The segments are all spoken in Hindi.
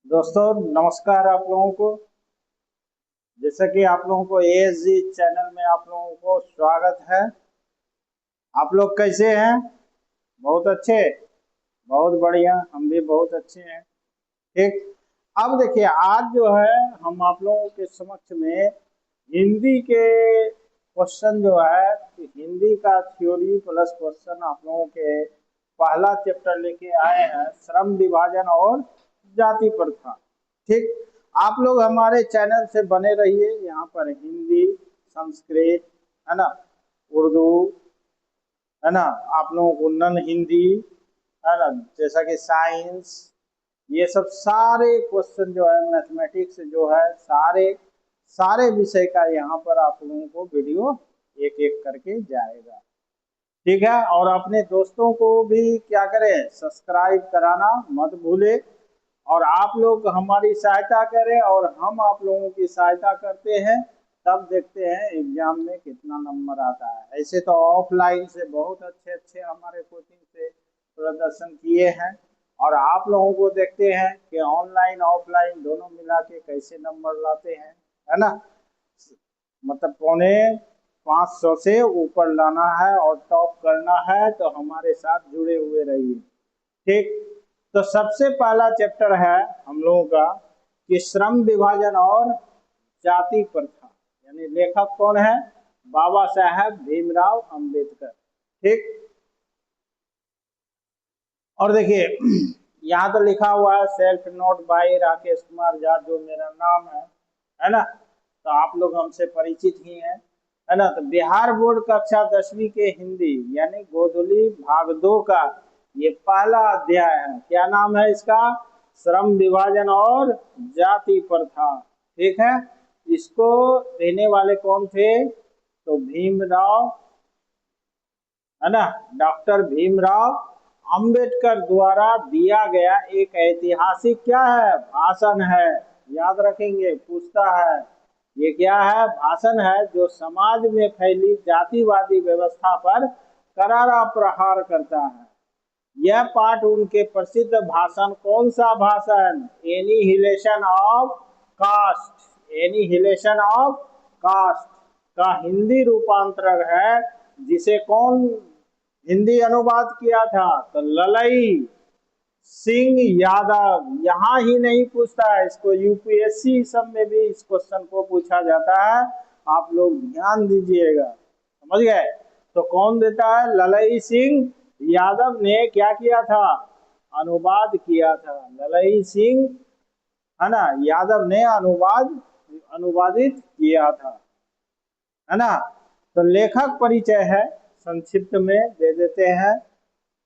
दोस्तों नमस्कार आप लोगों को। जैसा कि आप लोगों को एएसजी चैनल में आप लोगों को स्वागत है। आप लोग कैसे हैं? बहुत अच्छे, बहुत बढ़िया, हम भी बहुत अच्छे हैं। ठीक। अब देखिए, आज जो है हम आप लोगों के समक्ष में हिंदी के क्वेश्चन जो है, हिंदी का थ्योरी प्लस क्वेश्चन आप लोगों के पहला चैप्टर लेके आए हैं, श्रम विभाजन और जाति प्रथा। ठीक। आप लोग हमारे चैनल से बने रहिए। यहाँ पर हिंदी, संस्कृत, है ना, उर्दू, है ना, आप लोगों को नन हिंदी, है ना, जैसा कि साइंस, ये सब सारे क्वेश्चन जो है, मैथमेटिक्स जो है, सारे सारे विषय का यहाँ पर आप लोगों को वीडियो एक एक करके जाएगा। ठीक है। और अपने दोस्तों को भी क्या करें, सब्सक्राइब कराना मत भूले। और आप लोग हमारी सहायता करें और हम आप लोगों की सहायता करते हैं, तब देखते हैं एग्जाम में कितना नंबर आता है। ऐसे तो ऑफलाइन से बहुत अच्छे अच्छे हमारे कोचिंग से प्रदर्शन किए हैं, और आप लोगों को देखते हैं कि ऑनलाइन ऑफलाइन दोनों मिला के कैसे नंबर लाते हैं, है ना। मतलब 550 से ऊपर लाना है और टॉप करना है, तो हमारे साथ जुड़े हुए रहिए। ठीक। तो सबसे पहला चैप्टर है हम लोगों का कि श्रम विभाजन और जाति प्रथा, यानी लेखक कौन है? बाबा साहेब भीमराव अंबेडकर। ठीक। और देखिए यहाँ तो लिखा हुआ है self note by Rakesh Kumar Jha, जो मेरा नाम है ना। तो आप लोग हमसे परिचित ही हैं, है ना। तो बिहार बोर्ड कक्षा 10वीं के हिंदी यानी गोधुली भाग 2 का ये पहला अध्याय है। क्या नाम है इसका? श्रम विभाजन और जाति प्रथा। ठीक है। इसको देने वाले कौन थे? तो भीमराव, है ना, डॉक्टर भीमराव अंबेडकर द्वारा दिया गया एक ऐतिहासिक क्या है, भाषण है। याद रखेंगे, पूछता है ये क्या है? भाषण है, जो समाज में फैली जातिवादी व्यवस्था पर करारा प्रहार करता है। यह पाठ उनके प्रसिद्ध भाषण, कौन सा भाषण? Annihilation of caste, annihilation of caste का हिंदी रूपांतरण है, जिसे कौन हिंदी अनुवाद किया था? तो ललई सिंह यादव। यहाँ ही नहीं पूछता है, इसको यूपीएससी सब में भी इस क्वेश्चन को पूछा जाता है। आप लोग ध्यान दीजिएगा, समझ गए? तो कौन देता है? ललई सिंह यादव ने क्या किया था? अनुवाद किया था। ललई सिंह, है ना, यादव ने अनुवादित किया था, है ना। तो लेखक परिचय है, संक्षिप्त में दे देते हैं।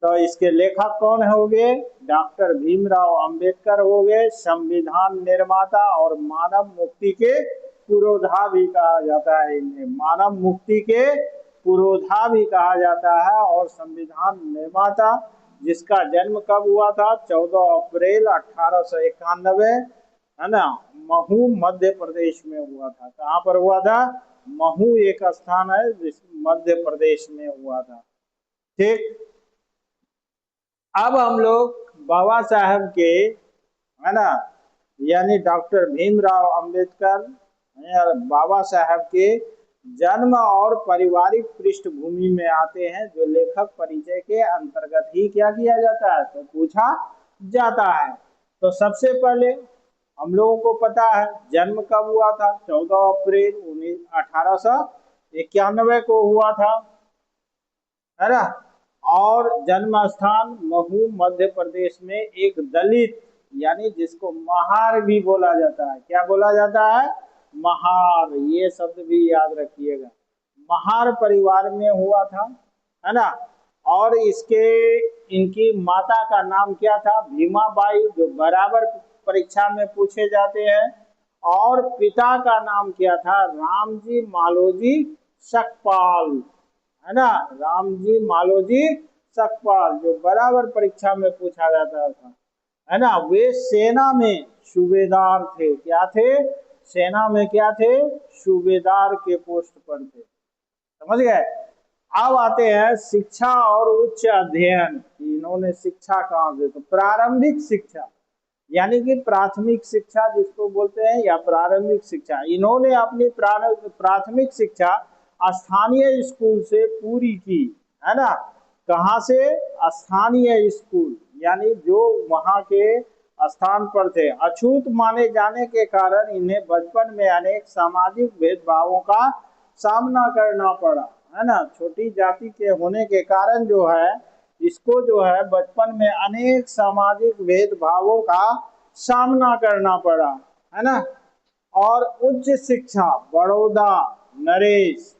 तो इसके लेखक कौन होंगे? डॉक्टर भीमराव अंबेडकर हो गए, संविधान निर्माता और मानव मुक्ति के पुरोधा भी कहा जाता है इन्हें। मानव मुक्ति के पुरोधा भी कहा जाता है, और संविधान निर्माता, जिसका जन्म कब हुआ था? 14 अप्रैल 1891, है ना, महू मध्य प्रदेश में हुआ था। कहाँ पर हुआ था? महू एक स्थान है जिस मध्य प्रदेश में हुआ था। ठीक। अब हम लोग बाबा साहब के, है ना, यानी डॉक्टर भीमराव अंबेडकर बाबा साहब के जन्म और पारिवारिक पृष्ठभूमि में आते हैं, जो लेखक परिचय के अंतर्गत ही क्या किया जाता है, तो पूछा जाता है। तो सबसे पहले हम लोगों को पता है जन्म कब हुआ था? 14 अप्रैल 1891 को हुआ था, है ना। और जन्म स्थान महू मध्य प्रदेश में एक दलित, यानी जिसको महार भी बोला जाता है। क्या बोला जाता है? महार। ये शब्द भी याद रखिएगा। महार परिवार में हुआ था, है ना। और इसके इनकी माता का नाम क्या था? भीमाबाई, जो बराबर परीक्षा में पूछे जाते हैं। और पिता का नाम क्या था? रामजी मालोजी सकपाल, है ना, रामजी मालोजी सकपाल, जो बराबर परीक्षा में पूछा जाता था, है ना। वे सेना में सूबेदार थे। क्या थे? सेना में क्या थे? सूबेदार के पोस्ट पर थे, समझ गए। अब आते हैं शिक्षा और उच्च अध्ययन। इन्होंने शिक्षा कहाँ से? तो प्रारंभिक शिक्षा यानी कि प्राथमिक शिक्षा जिसको बोलते हैं या प्रारंभिक शिक्षा। इन्होंने अपनी प्राथमिक शिक्षा स्थानीय स्कूल से पूरी की, है ना। कहाँ से? स्थानीय स्कूल, यानी जो वहाँ के स्थान पर थे। अछूत माने जाने के कारण इन्हें बचपन में अनेक सामाजिक भेदभावों का सामना करना पड़ा, है ना। छोटी जाति के होने के कारण जो है इसको जो है बचपन में अनेक सामाजिक भेदभावों का सामना करना पड़ा, है ना। और उच्च शिक्षा बड़ौदा नरेश,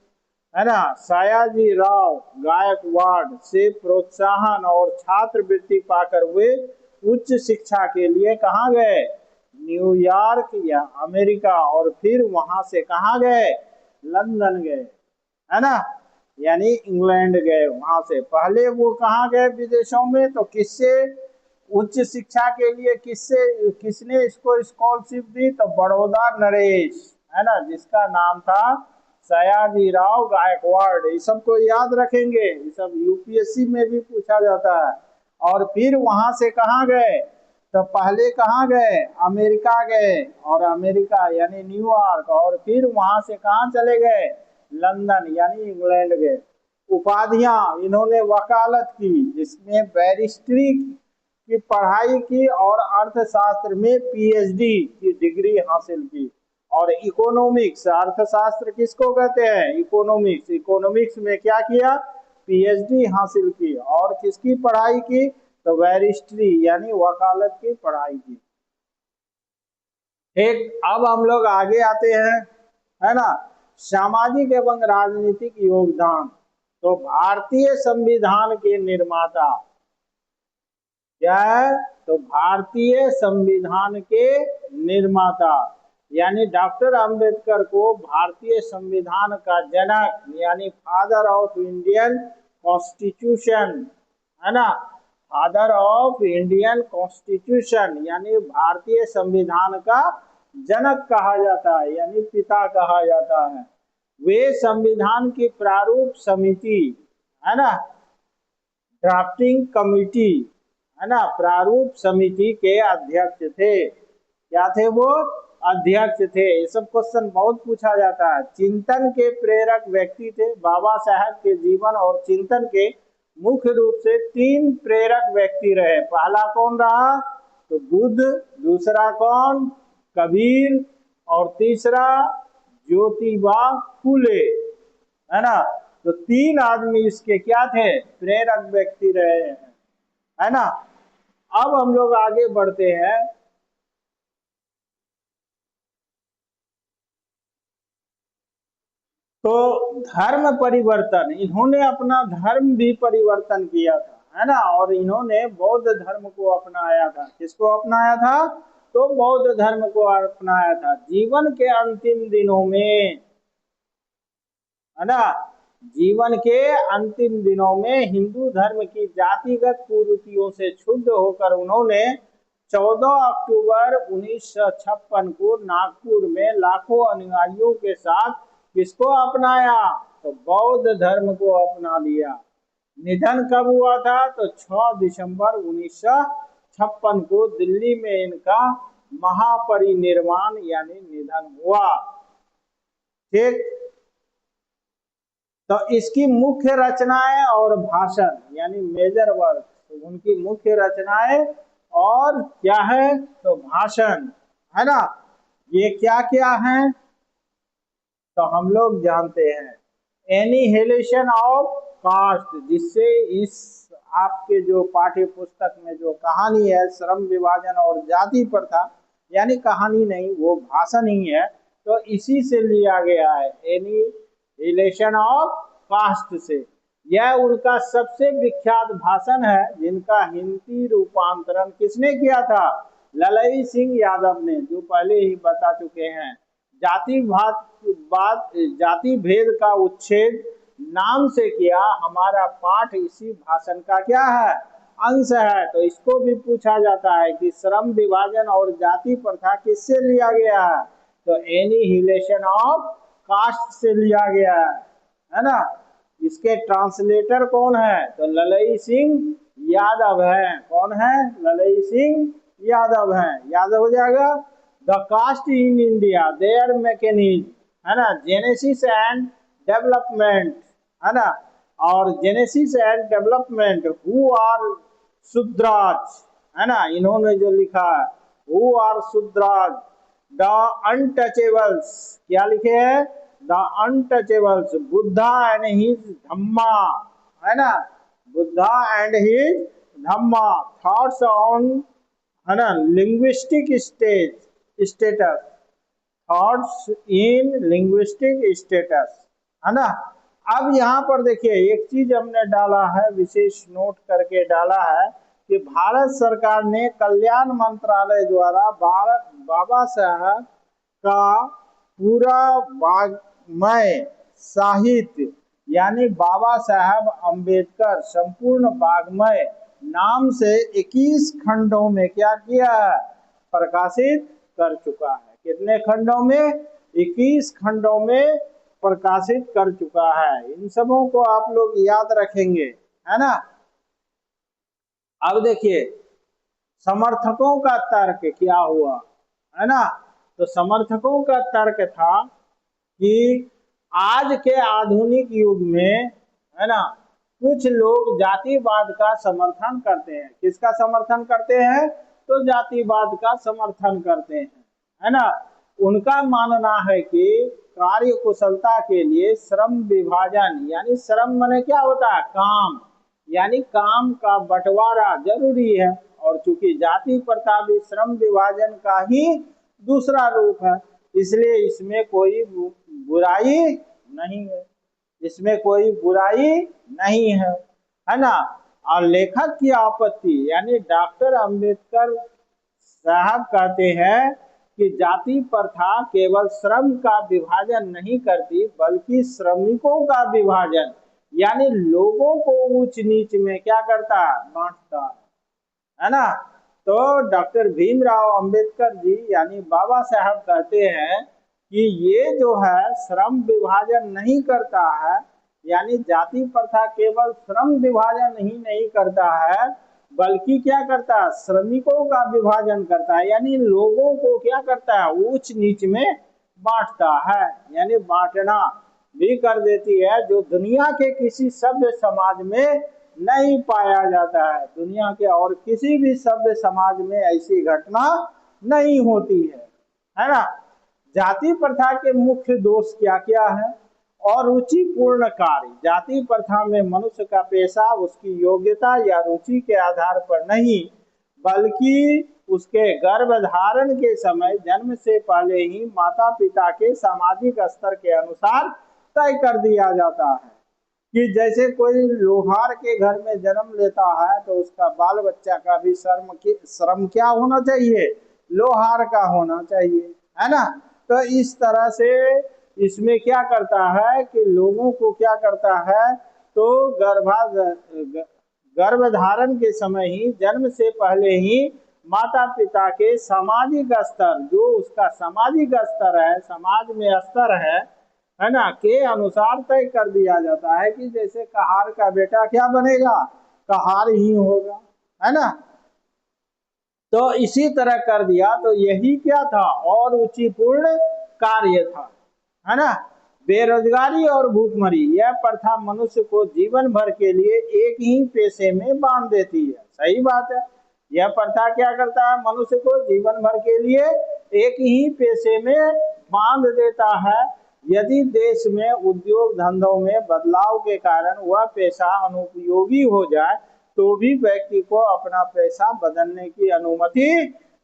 है ना, सयाजी राव गायकवाड़ से प्रोत्साहन और छात्रवृत्ति पाकर वे उच्च शिक्षा के लिए कहाँ गए? न्यूयॉर्क या अमेरिका, और फिर वहां से कहाँ गए? लंदन गए, है ना, यानी इंग्लैंड गए। वहां से पहले वो कहाँ गए विदेशों में? तो किससे उच्च शिक्षा के लिए किसने इसको स्कॉलरशिप दी? तो बड़ौदा नरेश, है ना, जिसका नाम था सयाजी राव गायकवाड़। ये सबको याद रखेंगे, ये सब यूपीएससी में भी पूछा जाता है। और फिर वहां से कहाँ गए? तो पहले कहाँ गए? अमेरिका गए, और अमेरिका यानी न्यूयॉर्क, और फिर वहां से कहाँ चले गए? लंदन यानी इंग्लैंड गए। उपाधियां इन्होंने वकालत की, जिसमें बैरिस्ट्री की पढ़ाई की, और अर्थशास्त्र में पीएचडी की डिग्री हासिल की। और इकोनॉमिक्स, अर्थशास्त्र किसको कहते हैं? इकोनॉमिक्स। इकोनॉमिक्स में क्या किया? पीएचडी हासिल की। और किसकी पढ़ाई की? तो बैरिस्ट्री यानी वकालत की पढ़ाई की। ठीक, अब हम लोग आगे आते हैं, है ना। सामाजिक एवं राजनीतिक योगदान। तो भारतीय संविधान के निर्माता क्या है? तो भारतीय संविधान के निर्माता, यानी डॉक्टर अंबेडकर को भारतीय संविधान का जनक यानी फादर ऑफ इंडियन कॉन्स्टिट्यूशन, है ना, फादर ऑफ इंडियन कॉन्स्टिट्यूशन यानी भारतीय संविधान का जनक कहा जाता है, यानी पिता कहा जाता है। वे संविधान की प्रारूप समिति, है ना, ड्राफ्टिंग कमिटी, है ना, प्रारूप समिति के अध्यक्ष थे। क्या थे वो? अध्यक्ष थे। ये सब क्वेश्चन बहुत पूछा जाता है। चिंतन के प्रेरक व्यक्ति थे। बाबा साहब के जीवन और चिंतन के मुख्य रूप से 3 प्रेरक व्यक्ति रहे। पहला कौन रहा? तो बुद्ध, दूसरा कौन? कबीर, और तीसरा ज्योतिबा फूले, है ना। तो 3 आदमी इसके क्या थे? प्रेरक व्यक्ति रहे हैं, है ना। अब हम लोग आगे बढ़ते हैं। तो धर्म परिवर्तन, इन्होंने अपना धर्म भी परिवर्तन किया था, है ना। और इन्होंने बौद्ध धर्म को अपनाया था। किसको अपनाया था? तो बौद्ध धर्म को अपनाया था। जीवन के अंतिम दिनों में, है ना, जीवन के अंतिम दिनों में हिंदू धर्म की जातिगत कुरीतियों से क्षुब्ध होकर उन्होंने 14 अक्टूबर 1956 को नागपुर में लाखों अनुयायियों के साथ किसको अपनाया? तो बौद्ध धर्म को अपना लिया। निधन कब हुआ था? तो 6 दिसंबर 1956 को दिल्ली में इनका महापरिनिर्वाण यानी निधन हुआ। ठीक, तो इसकी मुख्य रचनाएं और भाषण यानी मेजर वर्क, तो उनकी मुख्य रचनाएं और क्या है? तो भाषण, है ना। ये क्या क्या है? तो हम लोग जानते हैं एनिहिलेशन ऑफ कास्ट, जिससे इस आपके जो पाठ्य पुस्तक में जो कहानी है श्रम विभाजन और जाति प्रथा, यानी कहानी नहीं वो भाषण ही है, तो इसी से लिया गया है, एनिहिलेशन ऑफ कास्ट से। यह उनका सबसे विख्यात भाषण है, जिनका हिंदी रूपांतरण किसने किया था? ललई सिंह यादव ने, जो पहले ही बता चुके हैं। जाति भेद का उच्छेद नाम से किया। हमारा पाठ इसी भाषण का क्या है? अंश है। तो इसको भी पूछा जाता है कि श्रम विभाजन और जाति प्रथा किससे लिया गया है? तो एनिहिलेशन ऑफ कास्ट से लिया गया है ना। इसके ट्रांसलेटर कौन है? तो ललई सिंह यादव है। कौन है? ललई सिंह यादव हैं, यादव हो जाएगा। The caste in India their mechanism, है ना, जेनेसिस एंड डेवलपमेंट, है ना, और genesis and development who are Shudras, है ना, इन्होंने जो लिखा है who are Shudras, the untouchables, क्या लिखे हैं, the untouchables, Buddha and his Dhamma, है ना, Buddha and his Dhamma, thoughts on, है ना, linguistic states, thoughts in linguistic states, है ना। अब यहाँ पर देखिए एक चीज हमने डाला है, विशेष नोट करके डाला है कि भारत सरकार ने कल्याण मंत्रालय द्वारा बाबा साहब का पूरा वाङ्मय साहित्य, यानी बाबा साहब अम्बेडकर संपूर्ण वाङ्मय नाम से 21 खंडों में क्या किया है, प्रकाशित कर चुका है। कितने खंडों में, 21 खंडों में प्रकाशित कर चुका है। इन सबों को आप लोग याद रखेंगे, है ना। अब देखिए समर्थकों का तर्क क्या हुआ, है ना, तो समर्थकों का तर्क था कि आज के आधुनिक युग में, है ना, कुछ लोग जातिवाद का समर्थन करते हैं। किसका समर्थन करते हैं, तो जातिवाद का समर्थन करते हैं, है ना। उनका मानना है कि कार्य कुशलता के लिए श्रम विभाजन, यानी श्रम माने क्या होता है, काम, यानी काम का बंटवारा जरूरी है, और चूंकि जाति प्रथा भी श्रम विभाजन का ही दूसरा रूप है, इसलिए इसमें कोई बुराई नहीं है, इसमें कोई बुराई नहीं है ना। और लेखक की आपत्ति, यानी डॉक्टर अंबेडकर साहब कहते हैं कि जाति प्रथा केवल श्रम का विभाजन नहीं करती, बल्कि श्रमिकों का विभाजन, यानी लोगों को ऊंच नीच में क्या करता है, बांटता है ना। तो डॉक्टर भीमराव अंबेडकर जी यानी बाबा साहब कहते हैं कि ये जो है श्रम विभाजन नहीं करता है, यानी जाति प्रथा केवल श्रम विभाजन ही नहीं करता है, बल्कि क्या करता है, श्रमिकों का विभाजन करता है, यानी लोगों को क्या करता है, ऊंच नीच में बांटता है, यानी बांटना भी कर देती है, जो दुनिया के किसी सभ्य समाज में नहीं पाया जाता है। दुनिया के और किसी भी सभ्य समाज में ऐसी घटना नहीं होती है ना। जाति प्रथा के मुख्य दोष क्या क्या है, और रुचिपूर्ण कार्य। जाति प्रथा में मनुष्य का पेशा उसकी योग्यता या रुचि के आधार पर नहीं, बल्कि उसके गर्भधारण के समय जन्म से पहले ही माता पिता के सामाजिक स्तर के अनुसार तय कर दिया जाता है। कि जैसे कोई लोहार के घर में जन्म लेता है तो उसका बाल बच्चा का भी श्रम क्या होना चाहिए, लोहार का होना चाहिए, है ना। तो इस तरह से इसमें क्या करता है कि लोगों को क्या करता है, तो गर्भधारण के समय ही, जन्म से पहले ही माता पिता के सामाजिक स्तर, जो उसका सामाजिक स्तर है, समाज में स्तर है ना, के अनुसार तय कर दिया जाता है कि जैसे कहार का बेटा क्या बनेगा, कहार ही होगा, है ना। तो इसी तरह कर दिया, तो यही क्या था, और रुचिपूर्ण कार्य था, है ना। बेरोजगारी और भूखमरी, यह प्रथा मनुष्य को जीवन भर के लिए एक ही पेशे में बांध देती है। सही बात है, यह प्रथा क्या करता है, मनुष्य को जीवन भर के लिए एक ही पेशे में बांध देता है। यदि देश में उद्योग धंधों में बदलाव के कारण वह पेशा अनुपयोगी हो जाए तो भी व्यक्ति को अपना पेशा बदलने की अनुमति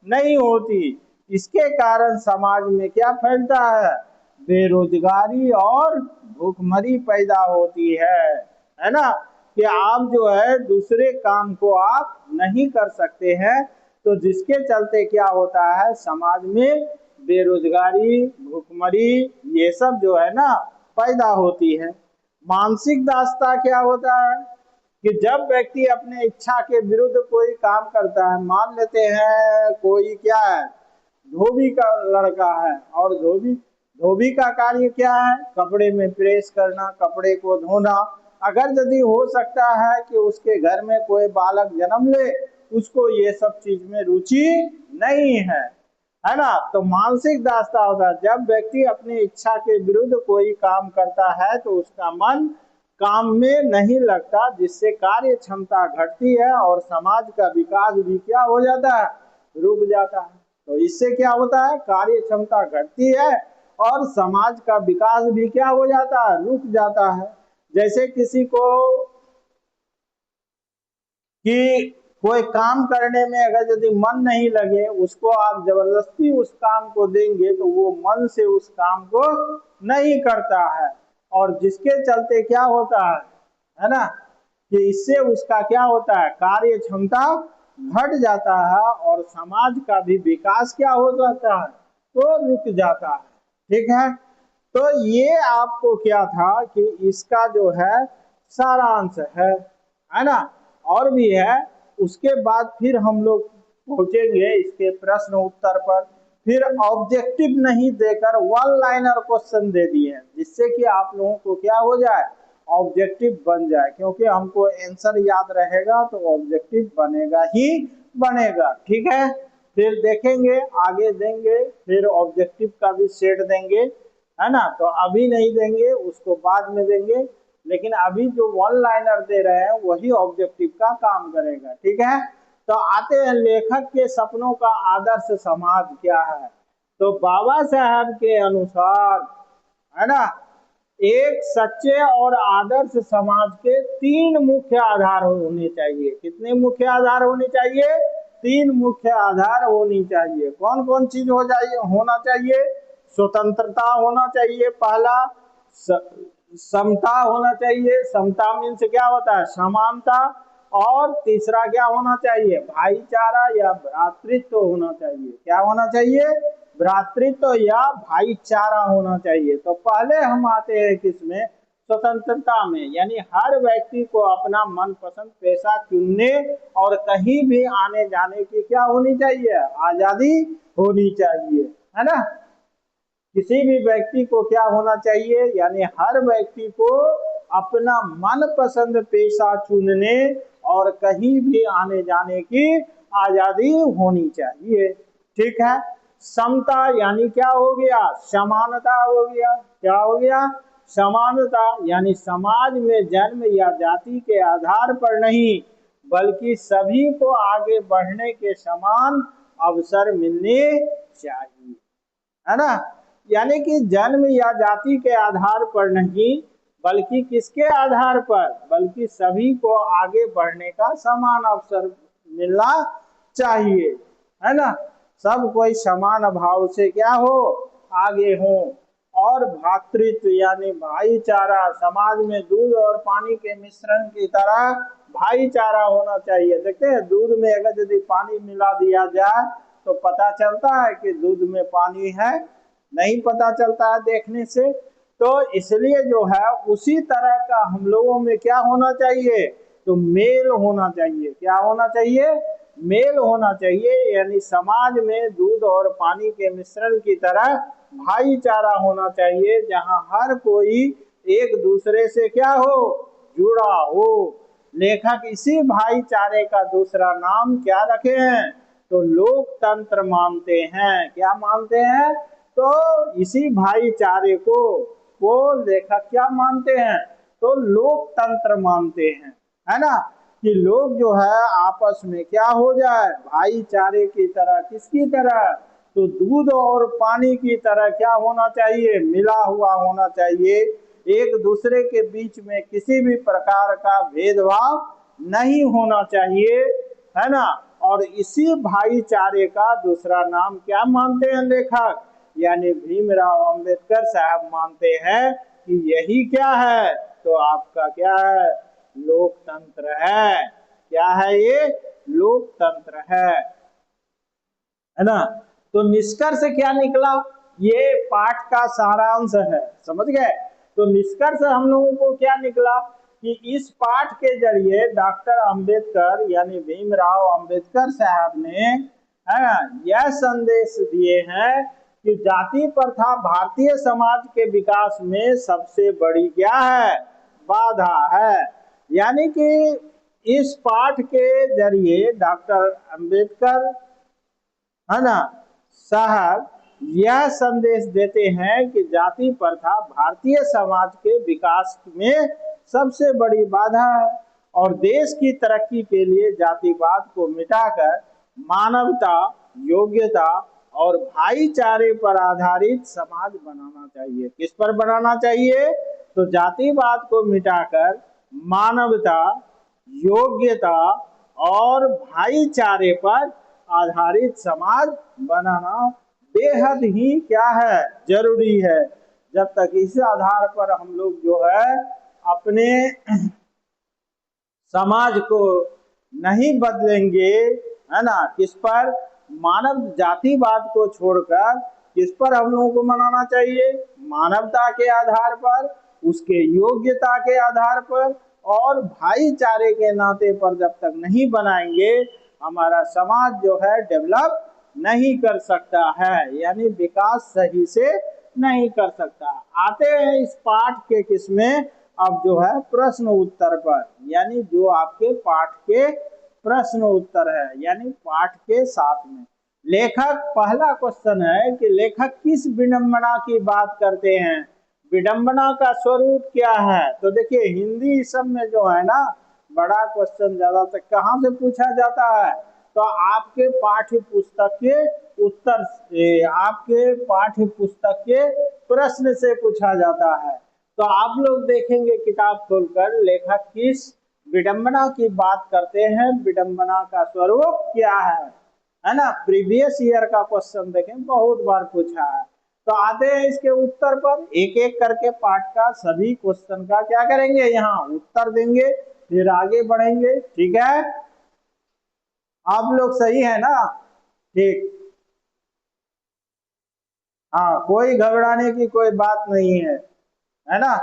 नहीं होती। इसके कारण समाज में क्या फैलता है, बेरोजगारी और भूखमरी पैदा होती है ना। कि आप जो है दूसरे काम को आप नहीं कर सकते हैं, तो जिसके चलते क्या होता है, समाज में बेरोजगारी, भूखमरी, ये सब जो है ना पैदा होती है। मानसिक दासता क्या होता है कि जब व्यक्ति अपने इच्छा के विरुद्ध कोई काम करता है, मान लेते हैं कोई क्या है, धोबी का लड़का है, और धोबी का कार्य क्या है, कपड़े में प्रेस करना, कपड़े को धोना। अगर यदि हो सकता है कि उसके घर में कोई बालक जन्म ले उसको ये सब चीज में रुचि नहीं है ना। तो मानसिक दासता होता है जब व्यक्ति अपनी इच्छा के विरुद्ध कोई काम करता है तो उसका मन काम में नहीं लगता, जिससे कार्य क्षमता घटती है और समाज का विकास भी क्या हो जाता है, रुक जाता है। तो इससे क्या होता है, कार्य क्षमता घटती है और समाज का विकास भी क्या हो जाता है, रुक जाता है। जैसे किसी को कि कोई काम करने में अगर यदि मन नहीं लगे, उसको आप जबरदस्ती उस काम को देंगे तो वो मन से उस काम को नहीं करता है, और जिसके चलते क्या होता है ना, कि इससे उसका क्या होता है, कार्य क्षमता घट जाता है और समाज का भी विकास क्या हो जाता है, तो रुक जाता है। ठीक है, तो ये आपको क्या था कि इसका जो है सारांश है ना, और भी है। उसके बाद फिर हम लोग पहुंचेंगे इसके प्रश्न उत्तर पर। फिर ऑब्जेक्टिव नहीं देकर वन लाइनर क्वेश्चन दे दिए हैं, जिससे कि आप लोगों को क्या हो जाए, ऑब्जेक्टिव बन जाए, क्योंकि हमको आंसर याद रहेगा तो ऑब्जेक्टिव बनेगा ही बनेगा। ठीक है, फिर देखेंगे आगे देंगे, फिर ऑब्जेक्टिव का भी सेट देंगे, है ना। तो अभी नहीं देंगे, उसको बाद में देंगे, लेकिन अभी जो वन लाइनर दे रहे हैं वही ऑब्जेक्टिव का काम करेगा। ठीक है, तो आते हैं लेखक के सपनों का आदर्श समाज क्या है। तो बाबा साहब के अनुसार, है ना, एक सच्चे और आदर्श समाज के 3 मुख्य आधार होने चाहिए। कितने मुख्य आधार होने चाहिए, 3 मुख्य आधार होनी चाहिए। कौन कौन चीज हो जाइए, होना चाहिए, स्वतंत्रता होना चाहिए पहला, समता होना चाहिए, समता मीन्स क्या होता है, समानता, और तीसरा क्या होना चाहिए, भाईचारा या भ्रातृत्व होना चाहिए। क्या होना चाहिए, भ्रातृत्व या भाईचारा होना चाहिए। तो पहले हम आते हैं किसमें, स्वतंत्रता में, यानी हर व्यक्ति को अपना मनपसंद पेशा चुनने और कहीं भी आने जाने की क्या होनी चाहिए, आजादी होनी चाहिए, है ना। किसी भी व्यक्ति को क्या होना चाहिए, यानी हर व्यक्ति को अपना मनपसंद पेशा चुनने और कहीं भी आने जाने की आजादी होनी चाहिए। ठीक है, समता यानी क्या हो गया, समानता हो गया। क्या हो गया, समानता, यानी समाज में जन्म या जाति के आधार पर नहीं बल्कि सभी को आगे बढ़ने के समान अवसर मिलने चाहिए, है ना। यानी कि जन्म या जाति के आधार पर नहीं बल्कि किसके आधार पर, बल्कि सभी को आगे बढ़ने का समान अवसर मिलना चाहिए, है ना। सब कोई समान भाव से क्या हो, आगे हो। और भातृत्व यानी भाईचारा, समाज में दूध और पानी के मिश्रण की तरह भाईचारा होना चाहिए। देखते हैं दूध में अगर यदि पानी मिला दिया जाए तो पता चलता है कि दूध में पानी है, नहीं पता चलता है देखने से। तो इसलिए जो है उसी तरह का हम लोगों में क्या होना चाहिए, तो मेल होना चाहिए। क्या होना चाहिए, मेल होना चाहिए, यानी समाज में दूध और पानी के मिश्रण की तरह भाईचारा होना चाहिए, जहां हर कोई एक दूसरे से क्या हो, जुड़ा हो। लेखक इसी भाईचारे का दूसरा नाम क्या रखे हैं, तो लोकतंत्र मानते हैं। क्या मानते हैं, तो इसी भाईचारे को लेखक क्या मानते हैं, तो लोकतंत्र मानते हैं, है ना। कि लोग जो है आपस में क्या हो जाए, भाईचारे की तरह, किसकी तरह, तो दूध और पानी की तरह क्या होना चाहिए, मिला हुआ होना चाहिए। एक दूसरे के बीच में किसी भी प्रकार का भेदभाव नहीं होना चाहिए, है ना। और इसी भाईचारे का दूसरा नाम क्या मानते हैं लेखक, यानी भीमराव अंबेडकर साहब मानते हैं कि यही क्या है, तो आपका क्या है, लोकतंत्र है। क्या है ये, लोकतंत्र है ना। तो निष्कर्ष क्या निकला, ये पाठ का सारांश है, समझ गए। तो निष्कर्ष हम लोगों को क्या निकला कि इस पाठ के जरिए डॉक्टर अंबेडकर यानी भीमराव अंबेडकर साहब ने, है ना, यह संदेश दिए हैं कि जाति प्रथा भारतीय समाज के विकास में सबसे बड़ी क्या है, बाधा है। यानी कि इस पाठ के जरिए डॉक्टर अंबेडकर, है ना, साहब यह संदेश देते हैं कि जाति प्रथा भारतीय समाज के विकास में सबसे बड़ी बाधा है और देश की तरक्की के लिए जातिवाद को मिटाकर मानवता, योग्यता और भाईचारे पर आधारित समाज बनाना चाहिए। किस पर बनाना चाहिए? तो जातिवाद को मिटाकर मानवता, योग्यता और भाईचारे पर आधारित समाज बनाना बेहद ही क्या है, जरूरी है। जब तक इस आधार पर हम लोग जो है अपने समाज को नहीं बदलेंगे, है ना, किस पर? मानव जातिवाद को छोड़कर किस पर हम लोगों को मनाना चाहिए? मानवता के आधार पर, उसके योग्यता के आधार पर और भाईचारे के नाते पर जब तक नहीं बनाएंगे हमारा समाज जो है डेवलप नहीं कर सकता है, यानी विकास सही से नहीं कर सकता। आते हैं इस पाठ के किसमें, अब जो है प्रश्न उत्तर पर, यानी जो आपके पाठ के प्रश्न उत्तर है, यानी पाठ के साथ में लेखक, पहला क्वेश्चन है कि लेखक किस विडंबना की बात करते हैं? विडंबना का स्वरूप क्या है? तो देखिए हिंदी सब में जो है ना बड़ा क्वेश्चन ज्यादातर कहाँ से पूछा जाता है? तो आपके पाठ्य पुस्तक के उत्तर से, आपके पाठ्य पुस्तक के प्रश्न से पूछा जाता है। तो आप लोग देखेंगे किताब खोलकर लेखक किस विडंबना की बात करते हैं, विडंबना का स्वरूप क्या है ना। प्रीवियस ईयर का क्वेश्चन देखें, बहुत बार पूछा है। तो आते हैं इसके उत्तर पर, एक एक करके पाठ का सभी क्वेश्चन का क्या करेंगे, यहाँ उत्तर देंगे, फिर आगे बढ़ेंगे। ठीक है, आप लोग सही है ना? ठीक, हाँ, कोई घबराने की कोई बात नहीं है ना।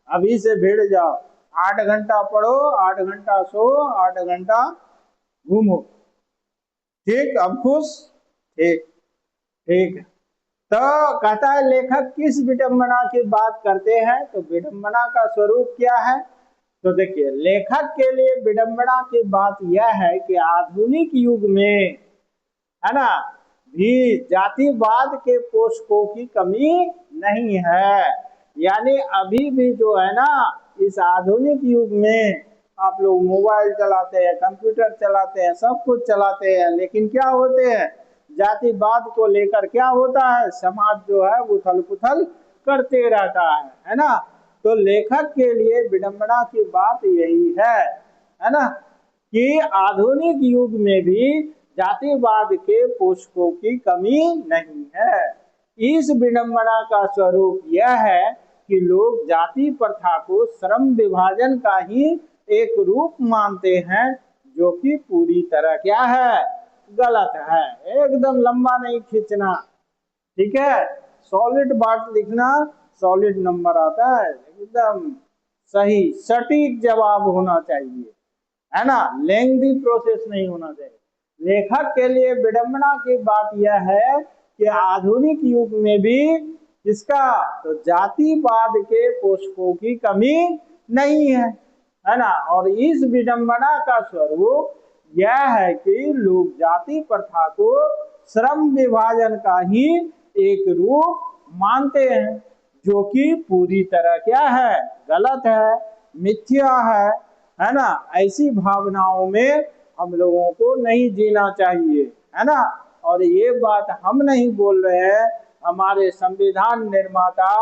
अभी से भिड़ जाओ, 8 घंटा पढ़ो, 8 घंटा सो, 8 घंटा घूमो। ठीक, अब खुश? ठीक, ठीक। तो कहता है लेखक किस विडंबना की बात करते हैं? तो विडंबना का स्वरूप क्या है? तो देखिए लेखक के लिए विडंबना की बात यह है कि आधुनिक युग में, है ना, भी जातिवाद के पोषकों की कमी नहीं है। यानी अभी भी जो है ना इस आधुनिक युग में आप लोग मोबाइल चलाते हैं, कंप्यूटर चलाते हैं, सब कुछ चलाते हैं, लेकिन क्या होते हैं, जातिवाद को लेकर क्या होता है, समाज जो है उथल पुथल करते रहता है ना। तो लेखक के लिए विडंबना की बात यही है ना, कि आधुनिक युग में भी जातिवाद के पोषकों की कमी नहीं है। इस विडंबना का स्वरूप यह है कि लोग जाति प्रथा को श्रम विभाजन का ही एक रूप मानते हैं, जो कि पूरी तरह क्या है, गलत है। एकदम लंबा नहीं खींचना, ठीक है, सॉलिड बात लिखना, सॉलिड नंबर आता है, एकदम सही सटीक जवाब होना चाहिए, है ना, लेंथी प्रोसेस नहीं होना चाहिए। लेखक के लिए विडंबना की बात यह है कि आधुनिक युग में भी इसका तो जातिवाद के पोषकों की कमी नहीं है ना। और इस विडंबना का स्वरूप यह है कि लोग जाति प्रथा को श्रम विभाजन का ही एक रूप मानते हैं, जो कि पूरी तरह क्या है, गलत है, मिथ्या है ना। ऐसी भावनाओं में हम लोगों को नहीं जीना चाहिए, है ना। और ये बात हम नहीं बोल रहे हैं, हमारे संविधान निर्माता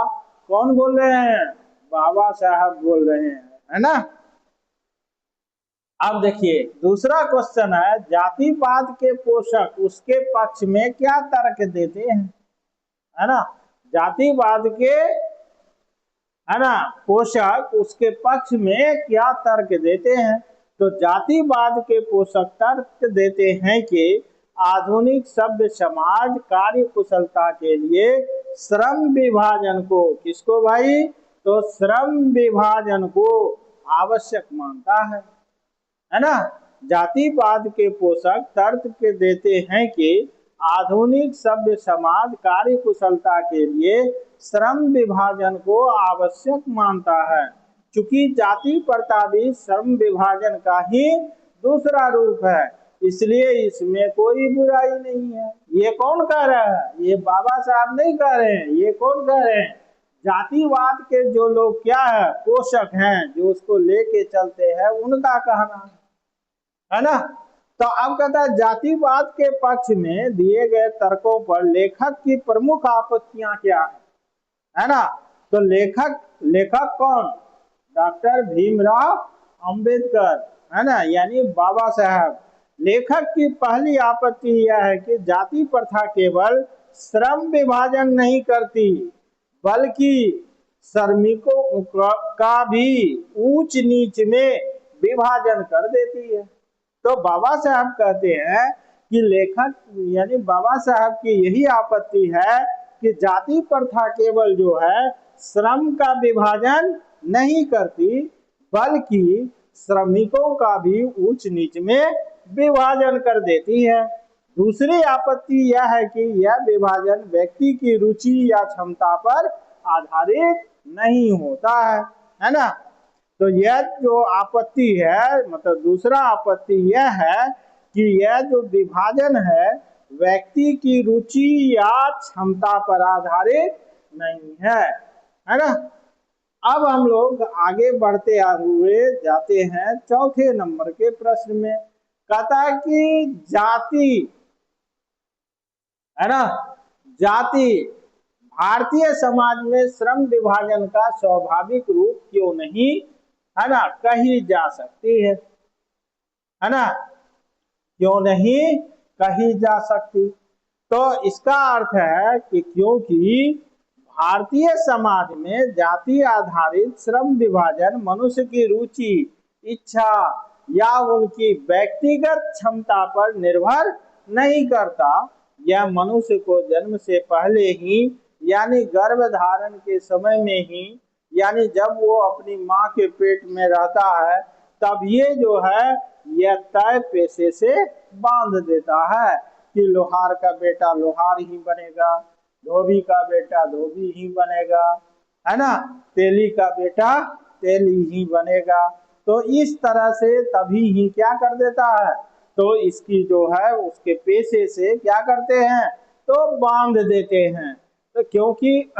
कौन बोल रहे हैं, बाबा साहब बोल रहे हैं, है ना। अब देखिए दूसरा क्वेश्चन है, जातिवाद के पोषक उसके पक्ष में क्या तर्क देते हैं, है ना। जातिवाद के, है ना, पोषक उसके पक्ष में क्या तर्क देते हैं? तो जातिवाद के पोषक तर्क देते हैं कि आधुनिक सभ्य समाज कार्य कुशलता के लिए श्रम विभाजन को, किसको भाई, तो श्रम विभाजन को आवश्यक मानता है ना। जातिवाद के पोषक तर्क के देते हैं कि आधुनिक सभ्य समाज कार्य कुशलता के लिए श्रम विभाजन को आवश्यक मानता है। चूंकि जाति प्रथा भी श्रम विभाजन का ही दूसरा रूप है, इसलिए इसमें कोई बुराई नहीं है। ये कौन कह रहा है? ये बाबा साहब नहीं कह रहे हैं, ये कौन कह रहे हैं? जातिवाद के जो लोग क्या है, पोषक हैं, जो उसको लेके चलते हैं, उनका कहना है ना। तो अब कहता है जातिवाद के पक्ष में दिए गए तर्कों पर लेखक की प्रमुख आपत्तियां क्या है ना। तो लेखक कौन? डॉक्टर भीमराव अंबेडकर, है ना, यानी बाबा साहब। लेखक की पहली आपत्ति यह है कि जाति प्रथा केवल श्रम विभाजन नहीं करती, बल्कि श्रमिकों का भी ऊंच नीच में विभाजन कर देती है। तो बाबा साहब कहते हैं कि लेखक यानी बाबा साहब की यही आपत्ति है कि जाति प्रथा केवल जो है श्रम का विभाजन नहीं करती, बल्कि श्रमिकों का भी ऊंच नीच में विभाजन कर देती है। दूसरी आपत्ति यह है कि यह विभाजन व्यक्ति की रुचि या क्षमता पर आधारित नहीं होता है ना। तो यह जो आपत्ति है, मतलब दूसरा आपत्ति यह है कि यह जो विभाजन है व्यक्ति की रुचि या क्षमता पर आधारित नहीं है ना। अब हम लोग आगे बढ़ते हुए जाते हैं चौथे नंबर के प्रश्न में। कहता है कि जाति, है ना, जाति भारतीय समाज में श्रम विभाजन का स्वाभाविक रूप क्यों नहीं, है ना, कही जा सकती है ना, क्यों नहीं कही जा सकती। तो इसका अर्थ है कि क्योंकि भारतीय समाज में जाति आधारित श्रम विभाजन मनुष्य की रुचि, इच्छा या उनकी व्यक्तिगत क्षमता पर निर्भर नहीं करता। यह मनुष्य को जन्म से पहले ही यानी गर्भधारण के समय में ही, यानी जब वो अपनी माँ के पेट में रहता है, तब ये जो है यह तय पेशे से बांध देता है कि लोहार का बेटा लोहार ही बनेगा, धोबी का बेटा धोबी ही बनेगा, है ना, तेली का बेटा तेली ही बनेगा। तो इस तरह से तभी ही क्या कर देता है, तो इसकी जो है उसके पेशे से क्या करते हैं, तो बांध देते हैं। तो क्योंकि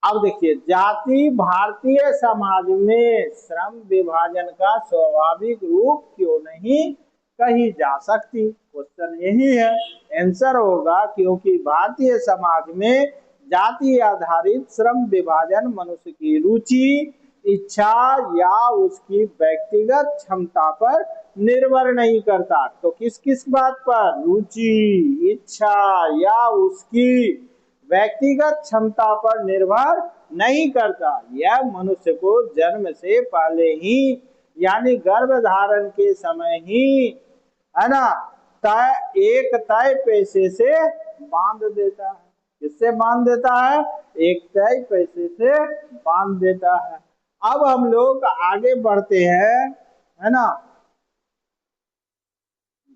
अब देखिए जाति भारतीय समाज में श्रम विभाजन का स्वाभाविक रूप क्यों नहीं कही जा सकती, क्वेश्चन यही है। आंसर होगा क्योंकि भारतीय समाज में जाति आधारित श्रम विभाजन मनुष्य की रुचि, इच्छा या उसकी व्यक्तिगत क्षमता पर निर्भर नहीं करता। तो किस किस बात पर? रुचि, इच्छा या उसकी व्यक्तिगत क्षमता पर निर्भर नहीं करता। यह मनुष्य को जन्म से पहले ही यानी गर्भधारण के समय ही, है ना, एक तय पेशे से बांध देता है। किससे बांध देता है? एक तय पेशे से बांध देता है। अब हम लोग आगे बढ़ते हैं, है ना।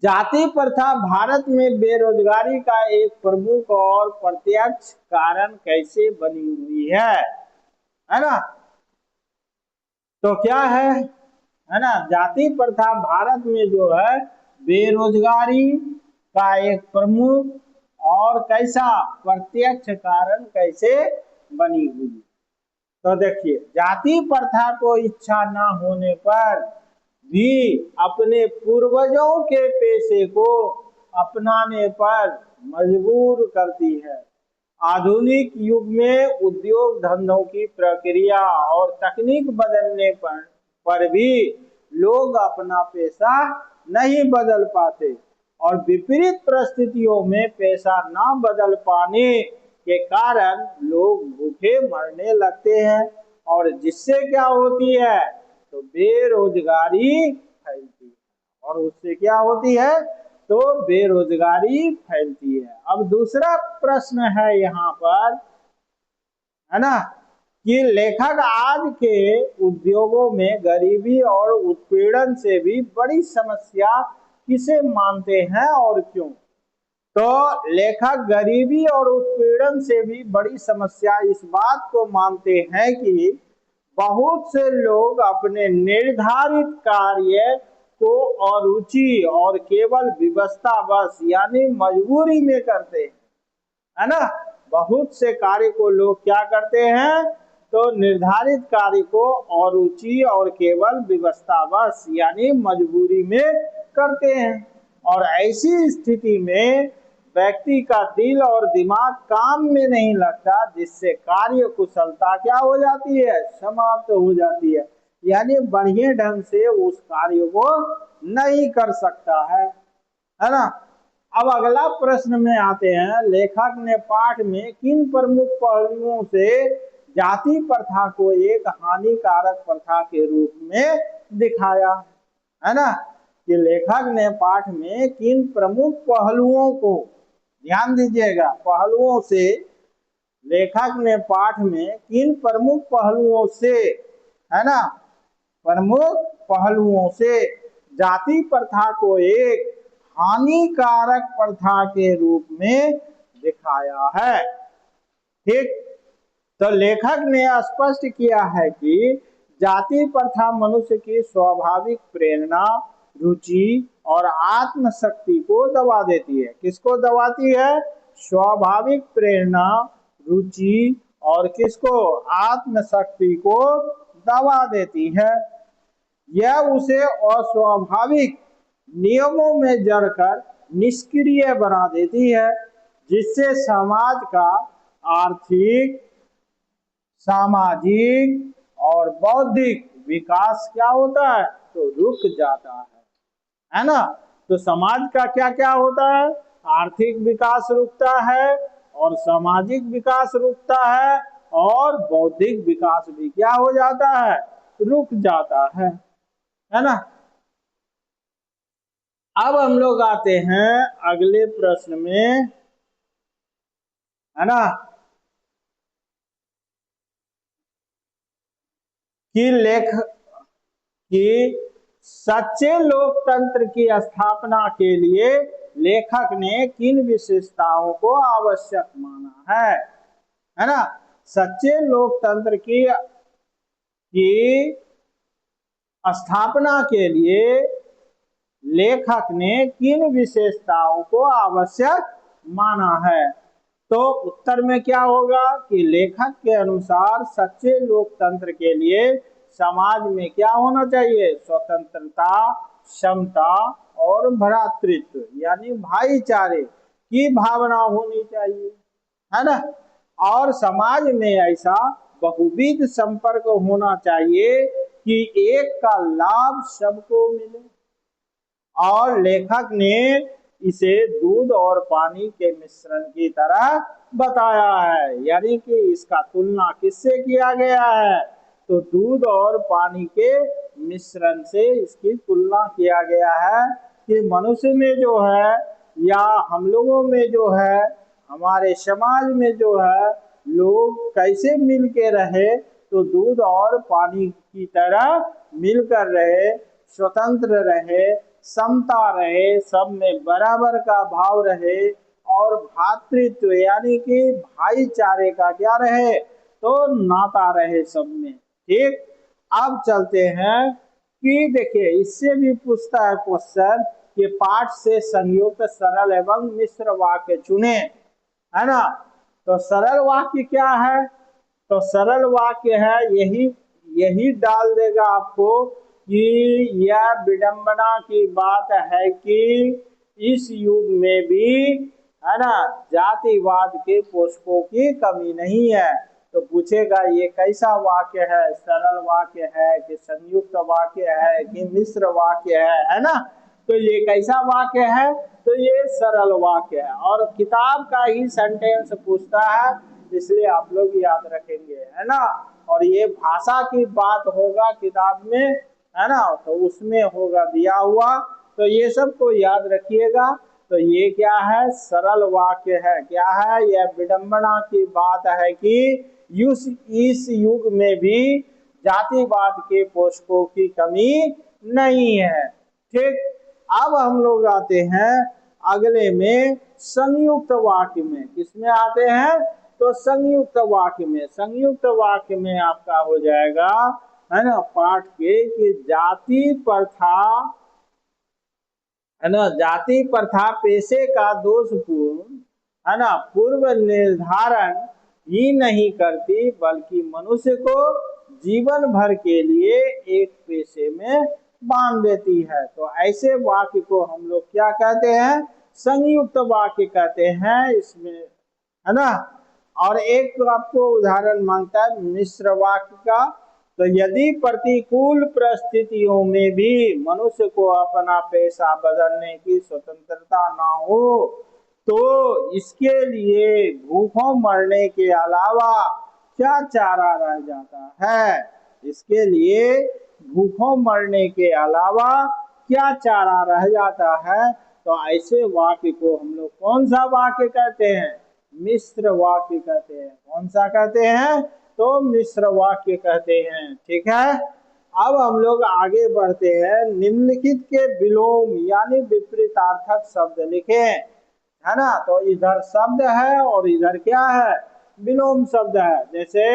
जाति प्रथा भारत में बेरोजगारी का एक प्रमुख और प्रत्यक्ष कारण कैसे बनी हुई है ना। तो क्या है ना, जाति प्रथा भारत में जो है बेरोजगारी का एक प्रमुख और कैसा प्रत्यक्ष कारण कैसे बनी हुई। तो देखिए जाति प्रथा को इच्छा न होने पर भी अपने पूर्वजों के पेशे को अपनाने पर मजबूर करती है। आधुनिक युग में उद्योग धंधों की प्रक्रिया और तकनीक बदलने पर भी लोग अपना पेशा नहीं बदल पाते और विपरीत परिस्थितियों में पेशा न बदल पाने के कारण लोग भूखे मरने लगते हैं और जिससे क्या होती है, तो बेरोजगारी फैलती है। और उससे क्या होती है, तो बेरोजगारी फैलती है। अब दूसरा प्रश्न है यहाँ पर, है ना, कि लेखक आज के उद्योगों में गरीबी और उत्पीड़न से भी बड़ी समस्या किसे मानते हैं और क्यों। तो लेखक गरीबी और उत्पीड़न से भी बड़ी समस्या इस बात को मानते हैं कि बहुत से लोग अपने निर्धारित कार्य को अरुचि और केवल विवशतावश यानी मजबूरी में करते हैं, है ना। बहुत से कार्य को लोग क्या करते हैं, तो निर्धारित कार्य को अरुचि और केवल विवशतावश यानी मजबूरी में करते हैं। और ऐसी स्थिति में व्यक्ति का दिल और दिमाग काम में नहीं लगता, जिससे कार्य कुशलता क्या हो जाती है, समाप्त हो जाती है, यानी बढ़िया ढंग से उस कार्य को नहीं कर सकता है ना। अब अगला प्रश्न में आते हैं, लेखक ने पाठ में किन प्रमुख पहलुओं से जाति प्रथा को एक हानिकारक प्रथा के रूप में दिखाया, है ना। कि लेखक ने पाठ में किन प्रमुख पहलुओं को, ध्यान दीजिएगा, पहलुओं से, लेखक ने पाठ में किन प्रमुख पहलुओं से, है ना, प्रमुख पहलुओं से जाति प्रथा को एक हानिकारक प्रथा के रूप में दिखाया है। ठीक, तो लेखक ने स्पष्ट किया है कि जाति प्रथा मनुष्य की स्वाभाविक प्रेरणा, रुचि और आत्मशक्ति को दबा देती है। किसको दबाती है, स्वाभाविक प्रेरणा, रुचि और किसको, आत्मशक्ति को दबा देती है। यह उसे अस्वाभाविक नियमों में जड़कर निष्क्रिय बना देती है, जिससे समाज का आर्थिक, सामाजिक और बौद्धिक विकास क्या होता है, तो रुक जाता है ना। तो समाज का क्या क्या होता है, आर्थिक विकास रुकता है और सामाजिक विकास रुकता है और बौद्धिक विकास भी क्या हो जाता है, रुक जाता है ना। अब हम लोग आते हैं अगले प्रश्न में, है ना, कि कि सच्चे लोकतंत्र की स्थापना के लिए लेखक ने किन विशेषताओं को आवश्यक माना है ना। सच्चे लोकतंत्र की स्थापना के लिए लेखक ने किन विशेषताओं को आवश्यक माना है, तो उत्तर में क्या होगा कि लेखक के अनुसार सच्चे लोकतंत्र के लिए समाज में क्या होना चाहिए, स्वतंत्रता, समता और भ्रातृत्व यानी भाईचारे की भावना होनी चाहिए, है ना। और समाज में ऐसा बहुविध संपर्क होना चाहिए कि एक का लाभ सबको मिले। और लेखक ने इसे दूध और पानी के मिश्रण की तरह बताया है, यानी कि इसका तुलना किससे किया गया है, तो दूध और पानी के मिश्रण से इसकी तुलना किया गया है कि मनुष्य में जो है या हम लोगों में जो है, हमारे समाज में जो है, लोग कैसे मिल के रहे, तो दूध और पानी की तरह मिलकर रहे, स्वतंत्र रहे, समता रहे, सब में बराबर का भाव रहे और भातृत्व यानी कि भाईचारे का क्या रहे, तो नाता रहे सब में। ठीक, अब चलते हैं कि देखिए इससे भी पूछता है क्वेश्चन कि पाठ से संयुक्त सरल एवं मिश्र वाक्य चुने, है ना। तो सरल वाक्य क्या है, तो सरल वाक्य है यही डाल देगा आपको कि यह विडंबना की बात है कि इस युग में भी, है ना, जातिवाद के पोषकों की कमी नहीं है। तो पूछेगा ये कैसा वाक्य है, सरल वाक्य है कि संयुक्त वाक्य है कि मिश्र वाक्य है ना। तो ये कैसा वाक्य है, तो ये सरल वाक्य है और किताब का ही सेंटेंस पूछता है, इसलिए आप लोग याद रखेंगे, है ना। और ये भाषा की बात होगा किताब में, है ना, तो उसमें होगा दिया हुआ, तो ये सब को याद रखिएगा। तो ये क्या है, सरल वाक्य है, क्या है, यह विडंबना की बात है कि इस युग में भी जातिवाद के पोषकों की कमी नहीं है। ठीक, अब हम लोग आते हैं अगले में संयुक्त वाक्य में, किसमें आते हैं, तो संयुक्त वाक्य में आपका हो जाएगा, है ना, पाठ के कि जाति प्रथा, है ना, जाति प्रथा पेशे का दोषपूर्ण, है ना, पूर्व निर्धारण ही नहीं करती बल्कि मनुष्य को जीवन भर के लिए एक पेशे में बांध देती है। तो ऐसे वाक्य को हम लोग क्या कहते हैं, संयुक्त वाक्य कहते हैं इसमें, है ना। और एक तो आपको उदाहरण मांगता है मिश्र वाक्य का, तो यदि प्रतिकूल परिस्थितियों में भी मनुष्य को अपना पेशा बदलने की स्वतंत्रता ना हो तो इसके लिए भूखों मरने के अलावा क्या चारा रह जाता है, इसके लिए भूखों मरने के अलावा क्या चारा रह जाता है। तो ऐसे वाक्य को हम लोग कौन सा वाक्य कहते हैं, मिश्र वाक्य कहते हैं। कौन सा कहते हैं, तो मिश्र वाक्य कहते हैं। ठीक है, अब हम लोग आगे बढ़ते हैं। निम्नलिखित के विलोम यानी विपरीतार्थक शब्द लिखे, है ना। तो इधर शब्द है और इधर क्या है, विलोम शब्द है। जैसे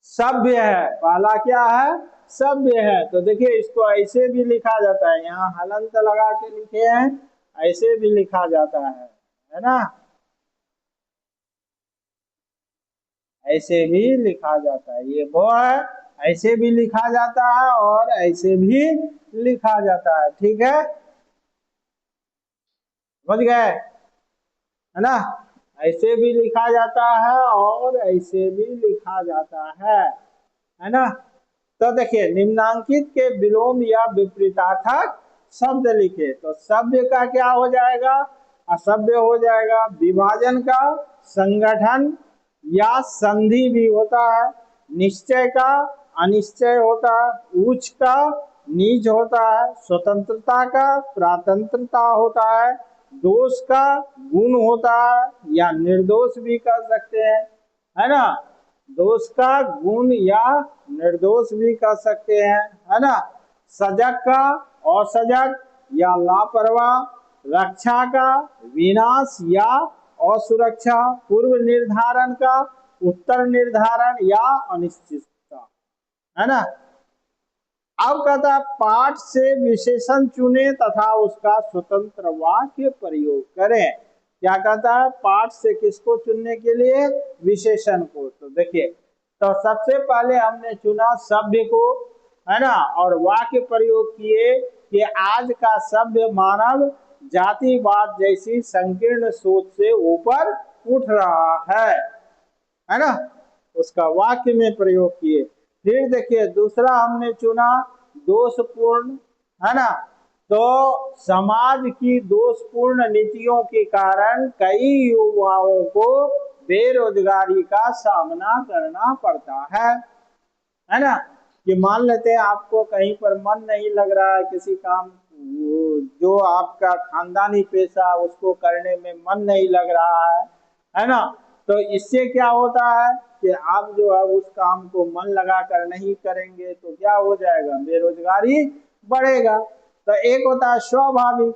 सभ्य है, पहला क्या है, सभ्य है। तो देखिए इसको ऐसे भी लिखा जाता है, यहाँ हलंत लगा के लिखे हैं, ऐसे भी लिखा जाता है ना, ऐसे भी लिखा जाता है। ये वो है, ऐसे भी लिखा जाता है और ऐसे भी लिखा जाता है। ठीक है, समझ गए, है ना, ऐसे भी लिखा जाता है और ऐसे भी लिखा जाता है ना। तो देखिए निम्नांकित के विलोम या विपरीतार्थक शब्द लिखे, तो सभ्य का क्या हो जाएगा, असभ्य हो जाएगा। विभाजन का संगठन या संधि भी होता है। निश्चय का अनिश्चय होता है। उच्च का नीच होता है। स्वतंत्रता का प्रातंत्रता होता है। दोष का गुण होता है या निर्दोष भी कह सकते हैं, है ना, दोष का गुण या निर्दोष भी कह सकते हैं, है ना। सजग का असजग या लापरवाह। रक्षा का विनाश या असुरक्षा। पूर्व निर्धारण का उत्तर निर्धारण या अनिश्चितता, है ना। अब कहता है पाठ से विशेषण चुने तथा उसका स्वतंत्र वाक्य प्रयोग करें। क्या कहता है, पाठ से किसको चुनने के लिए, विशेषण को। तो देखिए, तो सबसे पहले हमने चुना सभ्य को, है ना, और वाक्य प्रयोग किए कि आज का सभ्य मानव जातिवाद जैसी संकीर्ण सोच से ऊपर उठ रहा है ना, उसका वाक्य में प्रयोग किए। फिर देखिए दूसरा हमने चुना दोषपूर्ण, है ना, तो समाज की दोषपूर्ण नीतियों के कारण कई युवाओं को बेरोजगारी का सामना करना पड़ता है ना। कि मान लेते हैं आपको कहीं पर मन नहीं लग रहा है किसी काम, जो आपका खानदानी पेशा उसको करने में मन नहीं लग रहा है ना। तो इससे क्या होता है कि आप जो है उस काम को मन लगा कर नहीं करेंगे तो क्या हो जाएगा, बेरोजगारी बढ़ेगा। तो एक होता है स्वाभाविक,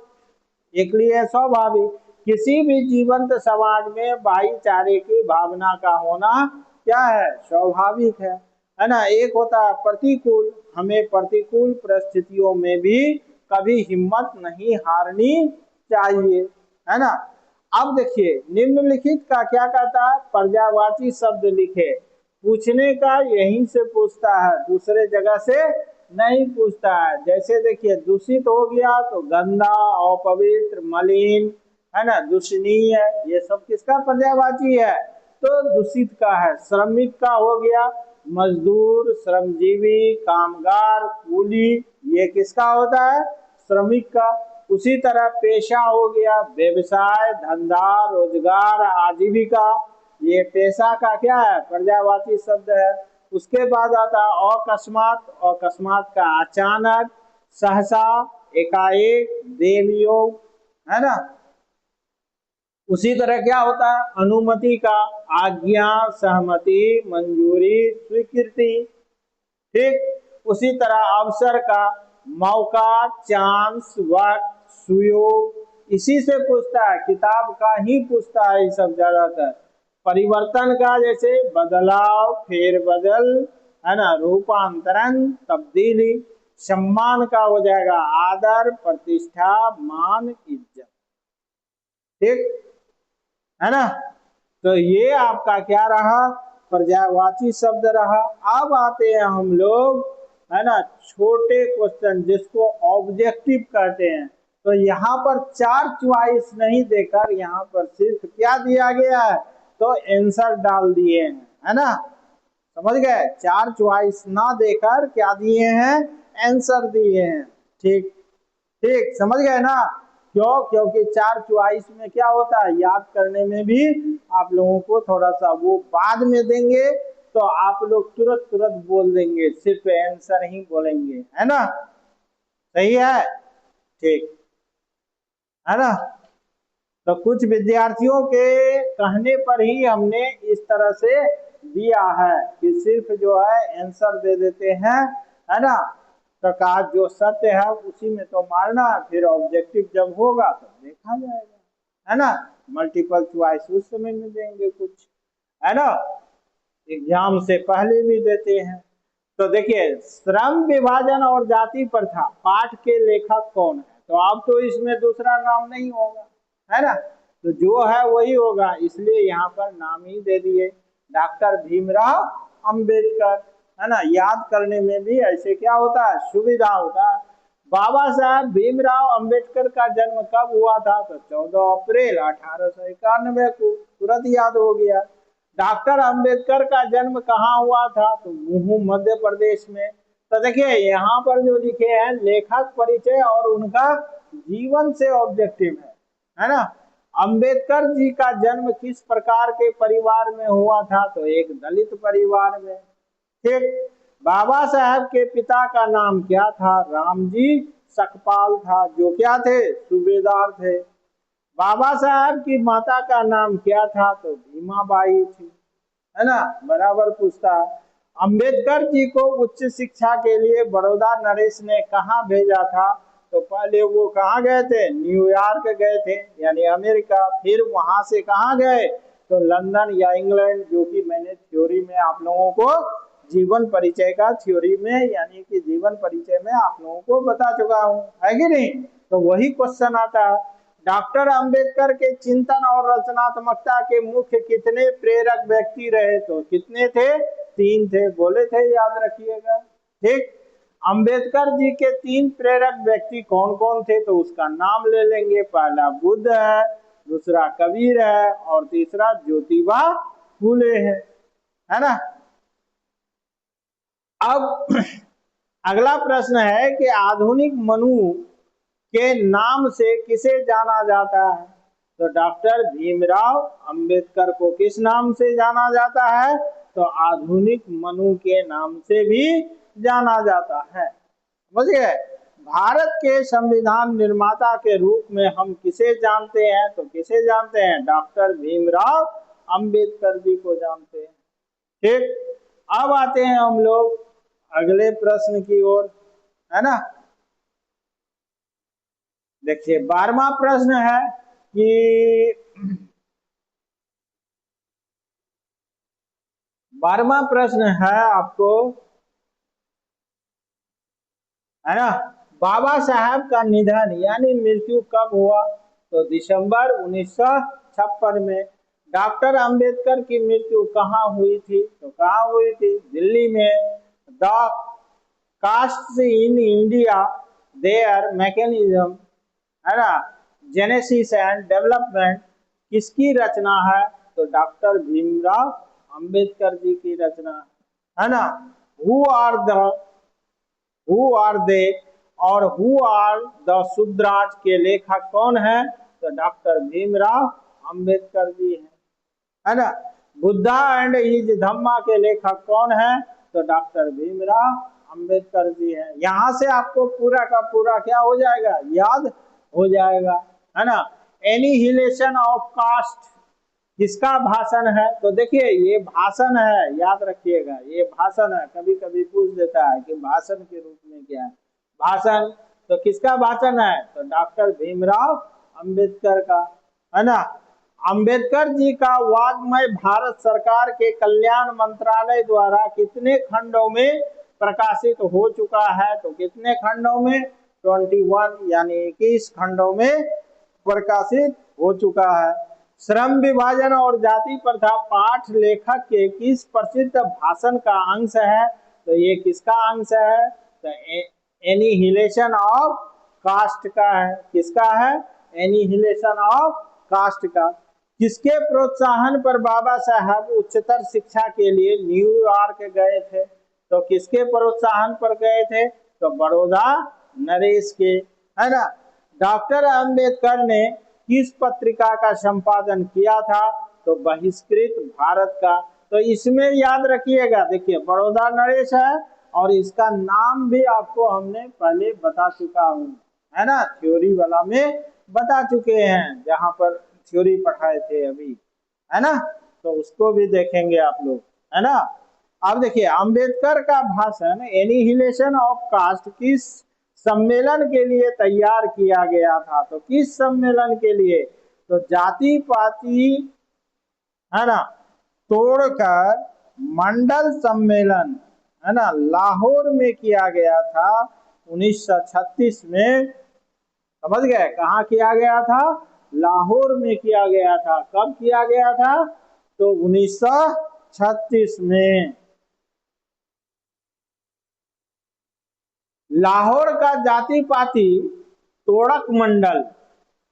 एक लिए स्वाभाविक। किसी भी जीवंत समाज में भाईचारे की भावना का होना क्या है, स्वाभाविक है ना। एक होता है प्रतिकूल, हमें प्रतिकूल परिस्थितियों में भी कभी हिम्मत नहीं हारनी चाहिए, है ना। अब देखिए निम्नलिखित का क्या कहता है, पर्यायवाची शब्द लिखे। पूछने का यहीं से पूछता है, दूसरे जगह से नहीं पूछता है। जैसे देखिए दूषित हो गया तो गंदा, अपवित्र, मलिन, है ना, दूषणीय, ये सब किसका पर्यायवाची है, तो दूषित का है। श्रमिक का हो गया मजदूर, श्रमजीवी, कामगार, कूली, ये किसका होता है, श्रमिक का। उसी तरह पेशा हो गया व्यवसाय, धंधा, रोजगार, आजीविका, ये पेशा का क्या है, पर्यायवाची शब्द है। उसके बाद आता है अकस्मात, अकस्मात का अचानक, सहसा, एकाएक, देवयोग, है ना। उसी तरह क्या होता है अनुमति का आज्ञा, सहमति, मंजूरी, स्वीकृति। ठीक उसी तरह अवसर का मौका, चांस, वक्त, सुयोग, इसी से पूछता है, किताब का ही पूछता है ये सब ज्यादातर। परिवर्तन का जैसे बदलाव, फेरबदल, है ना, रूपांतरण, तब्दीली। सम्मान का हो जाएगा आदर, प्रतिष्ठा, मान, इज्जत। ठीक है ना। तो ये आपका क्या रहा, पर्यायवाची शब्द रहा। अब आते हैं हम लोग, है ना, छोटे क्वेश्चन जिसको ऑब्जेक्टिव कहते हैं। तो यहाँ पर 4 चॉइस नहीं देकर यहाँ पर सिर्फ क्या दिया गया है, तो आंसर डाल दिए हैं, है ना। समझ गए, 4 चॉइस ना देकर क्या दिए हैं, आंसर दिए हैं। ठीक ठीक, समझ गए ना। क्यों, क्योंकि 4 चॉइस में क्या होता है, याद करने में भी आप लोगों को थोड़ा सा, वो बाद में देंगे तो आप लोग तुरंत तुरंत बोल देंगे, सिर्फ आंसर ही बोलेंगे, है ना। सही है, ठीक है ना। तो कुछ विद्यार्थियों के कहने पर ही हमने इस तरह से दिया है कि सिर्फ जो है आंसर दे देते हैं, है ना। तो कहा जो सत्य है उसी में तो मारना, फिर ऑब्जेक्टिव जब होगा तो देखा जाएगा, है ना। मल्टीपल चॉइस उस समय में देंगे कुछ, है ना, एग्जाम से पहले भी देते हैं। तो देखिए, श्रम विभाजन और जाति प्रथा पाठ के लेखक कौन है, तो अब तो इसमें दूसरा नाम नहीं होगा, है ना। तो जो है वही होगा, इसलिए यहाँ पर नाम ही दे दिए, डॉक्टर भीमराव अंबेडकर, है ना। याद करने में भी ऐसे क्या होता है, सुविधा होता है। बाबा साहब भीमराव अंबेडकर का जन्म कब हुआ था, तो 14 अप्रैल 1891 को, तुरंत याद हो गया। डॉक्टर अंबेडकर का जन्म कहाँ हुआ था, तो मुहू मध्य प्रदेश में। तो देखिए यहाँ पर जो लिखे हैं लेखक परिचय और उनका जीवन से ऑब्जेक्टिव है ना। अंबेडकर जी का जन्म किस प्रकार के परिवार में हुआ था, तो एक दलित परिवार में। ठीक, बाबा साहब के पिता का नाम क्या था, रामजी सकपाल था, जो क्या थे, सूबेदार थे। बाबा साहब की माता का नाम क्या था, तो भीमाबाई थी, है ना, बराबर पूछता है। अंबेडकर जी को उच्च शिक्षा के लिए बड़ौदा नरेश ने कहाँ भेजा था, तो पहले वो कहाँ गए थे, न्यूयॉर्क गए थे, यानी अमेरिका। फिर वहां से कहाँ गए, तो लंदन या इंग्लैंड, जो कि मैंने थ्योरी में आप लोगों को, जीवन परिचय का थ्योरी में, यानी कि जीवन परिचय में आप लोगों को बता चुका हूँ, है कि नहीं। तो वही क्वेश्चन आता है। डॉक्टर अंबेडकर के चिंतन और रचनात्मकता के मुख्य कितने प्रेरक व्यक्ति रहे, तो कितने थे, 3 थे, बोले थे, याद रखिएगा। ठीक, अंबेडकर जी के 3 प्रेरक व्यक्ति कौन कौन थे, तो उसका नाम ले लेंगे। पहला बुद्ध है, दूसरा कबीर है, और तीसरा ज्योतिबा फूले है ना। अब अगला प्रश्न है कि आधुनिक मनु के नाम से किसे जाना जाता है, तो डॉक्टर भीमराव अंबेडकर को किस नाम से जाना जाता है, तो आधुनिक मनु के नाम से भी जाना जाता है। समझ गए। भारत के संविधान निर्माता के रूप में हम किसे जानते हैं, तो किसे जानते हैं, डॉक्टर भीमराव अंबेडकर जी को जानते हैं। ठीक, अब आते हैं हम लोग अगले प्रश्न की ओर, है ना। देखिए 12वां प्रश्न है कि 12वां प्रश्न है आपको, है ना, बाबा साहब का निधन यानी मृत्यु कब हुआ, तो दिसंबर 1956 में। डॉक्टर अंबेडकर की मृत्यु कहाँ हुई थी, तो कहाँ हुई थी, दिल्ली में। The caste in India, their mechanism, है ना, जेनेसिस एंड डेवलपमेंट किसकी रचना है, तो डॉक्टर भीमराव अंबेडकर जी की रचना है ना। Who are the, who are they और हु आर द शूद्राज के लेखक कौन है, तो डॉक्टर भीमराव अंबेडकर जी है ना। बुद्धा एंड हिज धम्मा के लेखक कौन है, तो डॉक्टर भीमराव अंबेडकर जी हैं। यहां से आपको पूरा का पूरा क्या हो जाएगा, याद हो जाएगा, है ना। एनिहिलेशन ऑफ कास्ट किसका भाषण है, तो देखिए ये भाषण है, याद रखिएगा, ये भाषण है। कभी कभी पूछ देता है कि भाषण के रूप में क्या है, भाषण, तो किसका भाषण है, तो डॉक्टर भीमराव अंबेडकर का, है ना। अंबेडकर जी का वाग्मय भारत सरकार के कल्याण मंत्रालय द्वारा कितने खंडों में प्रकाशित हो चुका है? तो कितने खंडों में? 21 यानी 21 खंडों में प्रकाशित हो चुका है। श्रम विभाजन और जाति प्रथा पाठ लेखक के किस प्रसिद्ध भाषण का अंश है? तो ये किसका अंश है? तो एनिहिलेशन ऑफ कास्ट का है। किसका है? एनिहिलेशन ऑफ कास्ट का। किसके प्रोत्साहन पर बाबा साहब उच्चतर शिक्षा के लिए न्यूयॉर्क गए थे? तो किसके प्रोत्साहन पर गए थे? तो बड़ौदा नरेश के, है ना। डॉक्टर अंबेडकर ने किस पत्रिका का संपादन किया था? तो बहिष्कृत भारत का। तो इसमें याद रखिएगा, देखिए बड़ौदा नरेश है और इसका नाम भी आपको हमने पहले बता चुका हूँ, है ना, थ्योरी वाला में बता चुके हैं, जहां पर थ्योरी पढ़ाए थे अभी, है ना। तो उसको भी देखेंगे आप लोग, है ना। अब देखिए अंबेडकर का भाषण एनिहिलेशन ऑफ कास्ट किस सम्मेलन के लिए तैयार किया गया था? तो किस सम्मेलन के लिए? तो जाति पाति, है ना, तोड़कर मंडल सम्मेलन, है ना, लाहौर में किया गया था 1936 में। समझ गए? कहाँ किया गया था? लाहौर में किया गया था। कब किया गया था? तो 1936 में। लाहौर का जाति पाति तोड़क मंडल,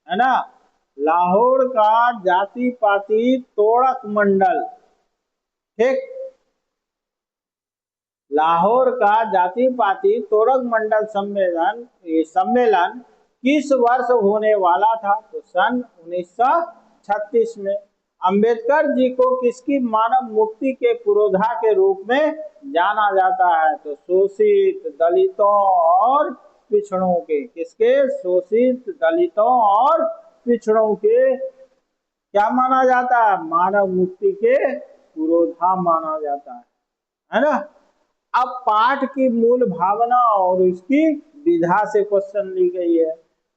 है ना, लाहौर का जाति पाति तोड़क मंडल, ठीक, लाहौर का जाति पाति तोड़क मंडल सम्मेलन किस वर्ष होने वाला था? तो सन 1936 में। अंबेडकर जी को किसकी मानव मुक्ति के पुरोधा के रूप में जाना जाता है? तो शोषित दलितों और पिछड़ों के। किसके? शोषित दलितों और पिछड़ों के क्या माना जाता है? मानव मुक्ति के पुरोधा माना जाता है ना। अब पाठ की मूल भावना और इसकी विधा से क्वेश्चन ली गई है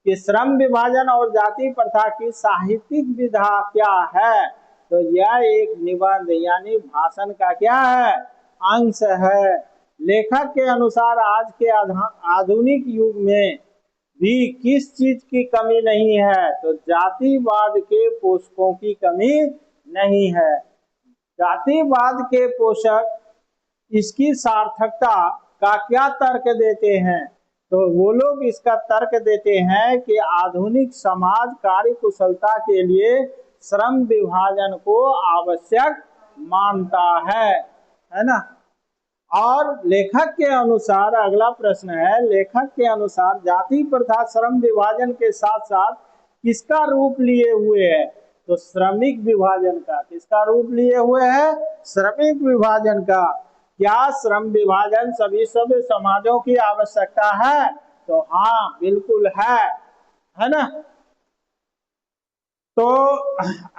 कि श्रम विभाजन और जाति प्रथा की साहित्यिक विधा क्या है? तो यह एक निबंध यानी भाषण का क्या है? अंश है। लेखक के अनुसार आज के आधुनिक युग में भी किस चीज की कमी नहीं है? तो जातिवाद के पोषकों की कमी नहीं है। जातिवाद के पोषक इसकी सार्थकता का क्या तर्क देते हैं? तो वो लोग इसका तर्क देते हैं कि आधुनिक समाज कार्य कुशलता के लिए श्रम विभाजन को आवश्यक मानता है ना। और लेखक के अनुसार, अगला प्रश्न है, लेखक के अनुसार जाति प्रथा श्रम विभाजन के साथ साथ किसका रूप लिए हुए है? तो श्रमिक विभाजन का। किसका रूप लिए हुए है? श्रमिक विभाजन का। क्या श्रम विभाजन सभी सभ्य समाजों की आवश्यकता है? तो हाँ, बिल्कुल है ना। तो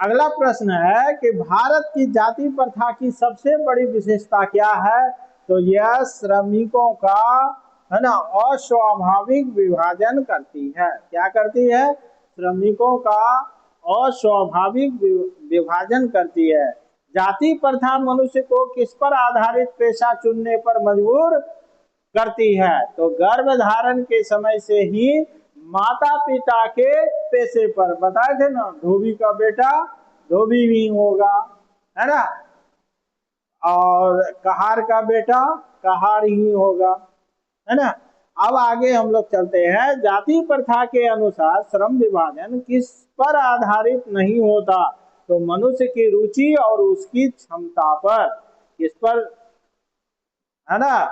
अगला प्रश्न है कि भारत की जाति प्रथा की सबसे बड़ी विशेषता क्या है? तो यह श्रमिकों का, है ना, अस्वाभाविक विभाजन करती है। क्या करती है? श्रमिकों का अस्वाभाविक विभाजन करती है। जाति प्रथा मनुष्य को किस पर आधारित पेशा चुनने पर मजबूर करती है? तो गर्भधारण के समय से ही माता पिता के पेशे पर, बताए थे ना, धोबी का बेटा धोबी ही होगा, है ना, और कहार का बेटा कहार ही होगा, है ना। अब आगे हम लोग चलते हैं। जाति प्रथा के अनुसार श्रम विभाजन किस पर आधारित नहीं होता? तो मनुष्य की रुचि और उसकी क्षमता पर। किस पर? है ना।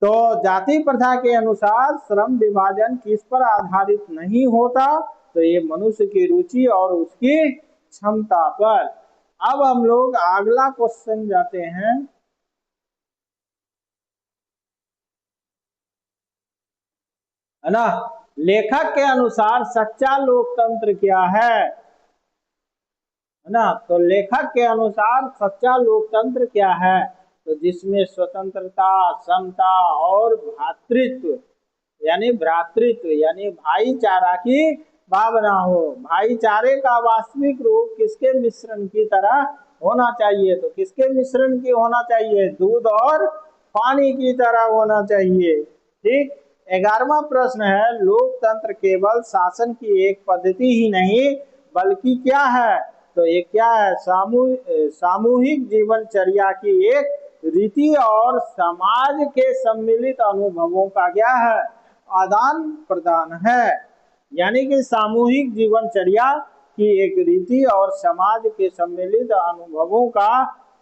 तो जाति प्रथा के अनुसार श्रम विभाजन किस पर आधारित नहीं होता? तो ये मनुष्य की रुचि और उसकी क्षमता पर। अब हम लोग अगला क्वेश्चन जाते हैं। है ना, लेखक के अनुसार सच्चा लोकतंत्र क्या है ना। तो लेखक के अनुसार सच्चा लोकतंत्र क्या है? तो जिसमें स्वतंत्रता, समता और भ्रातृत्व यानी भाईचारा की भावना हो। भाईचारे का वास्तविक रूप किसके मिश्रण की तरह होना चाहिए? तो किसके मिश्रण की होना चाहिए? दूध और पानी की तरह होना चाहिए। ठीक। 11वां प्रश्न है, लोकतंत्र केवल शासन की एक पद्धति ही नहीं बल्कि क्या है? तो ये क्या है? सामूहिक जीवनचर्या की एक रीति और समाज के सम्मिलित अनुभवों का क्या है? आदान प्रदान है। यानी कि सामूहिक जीवनचर्या की एक रीति और समाज के सम्मिलित अनुभवों का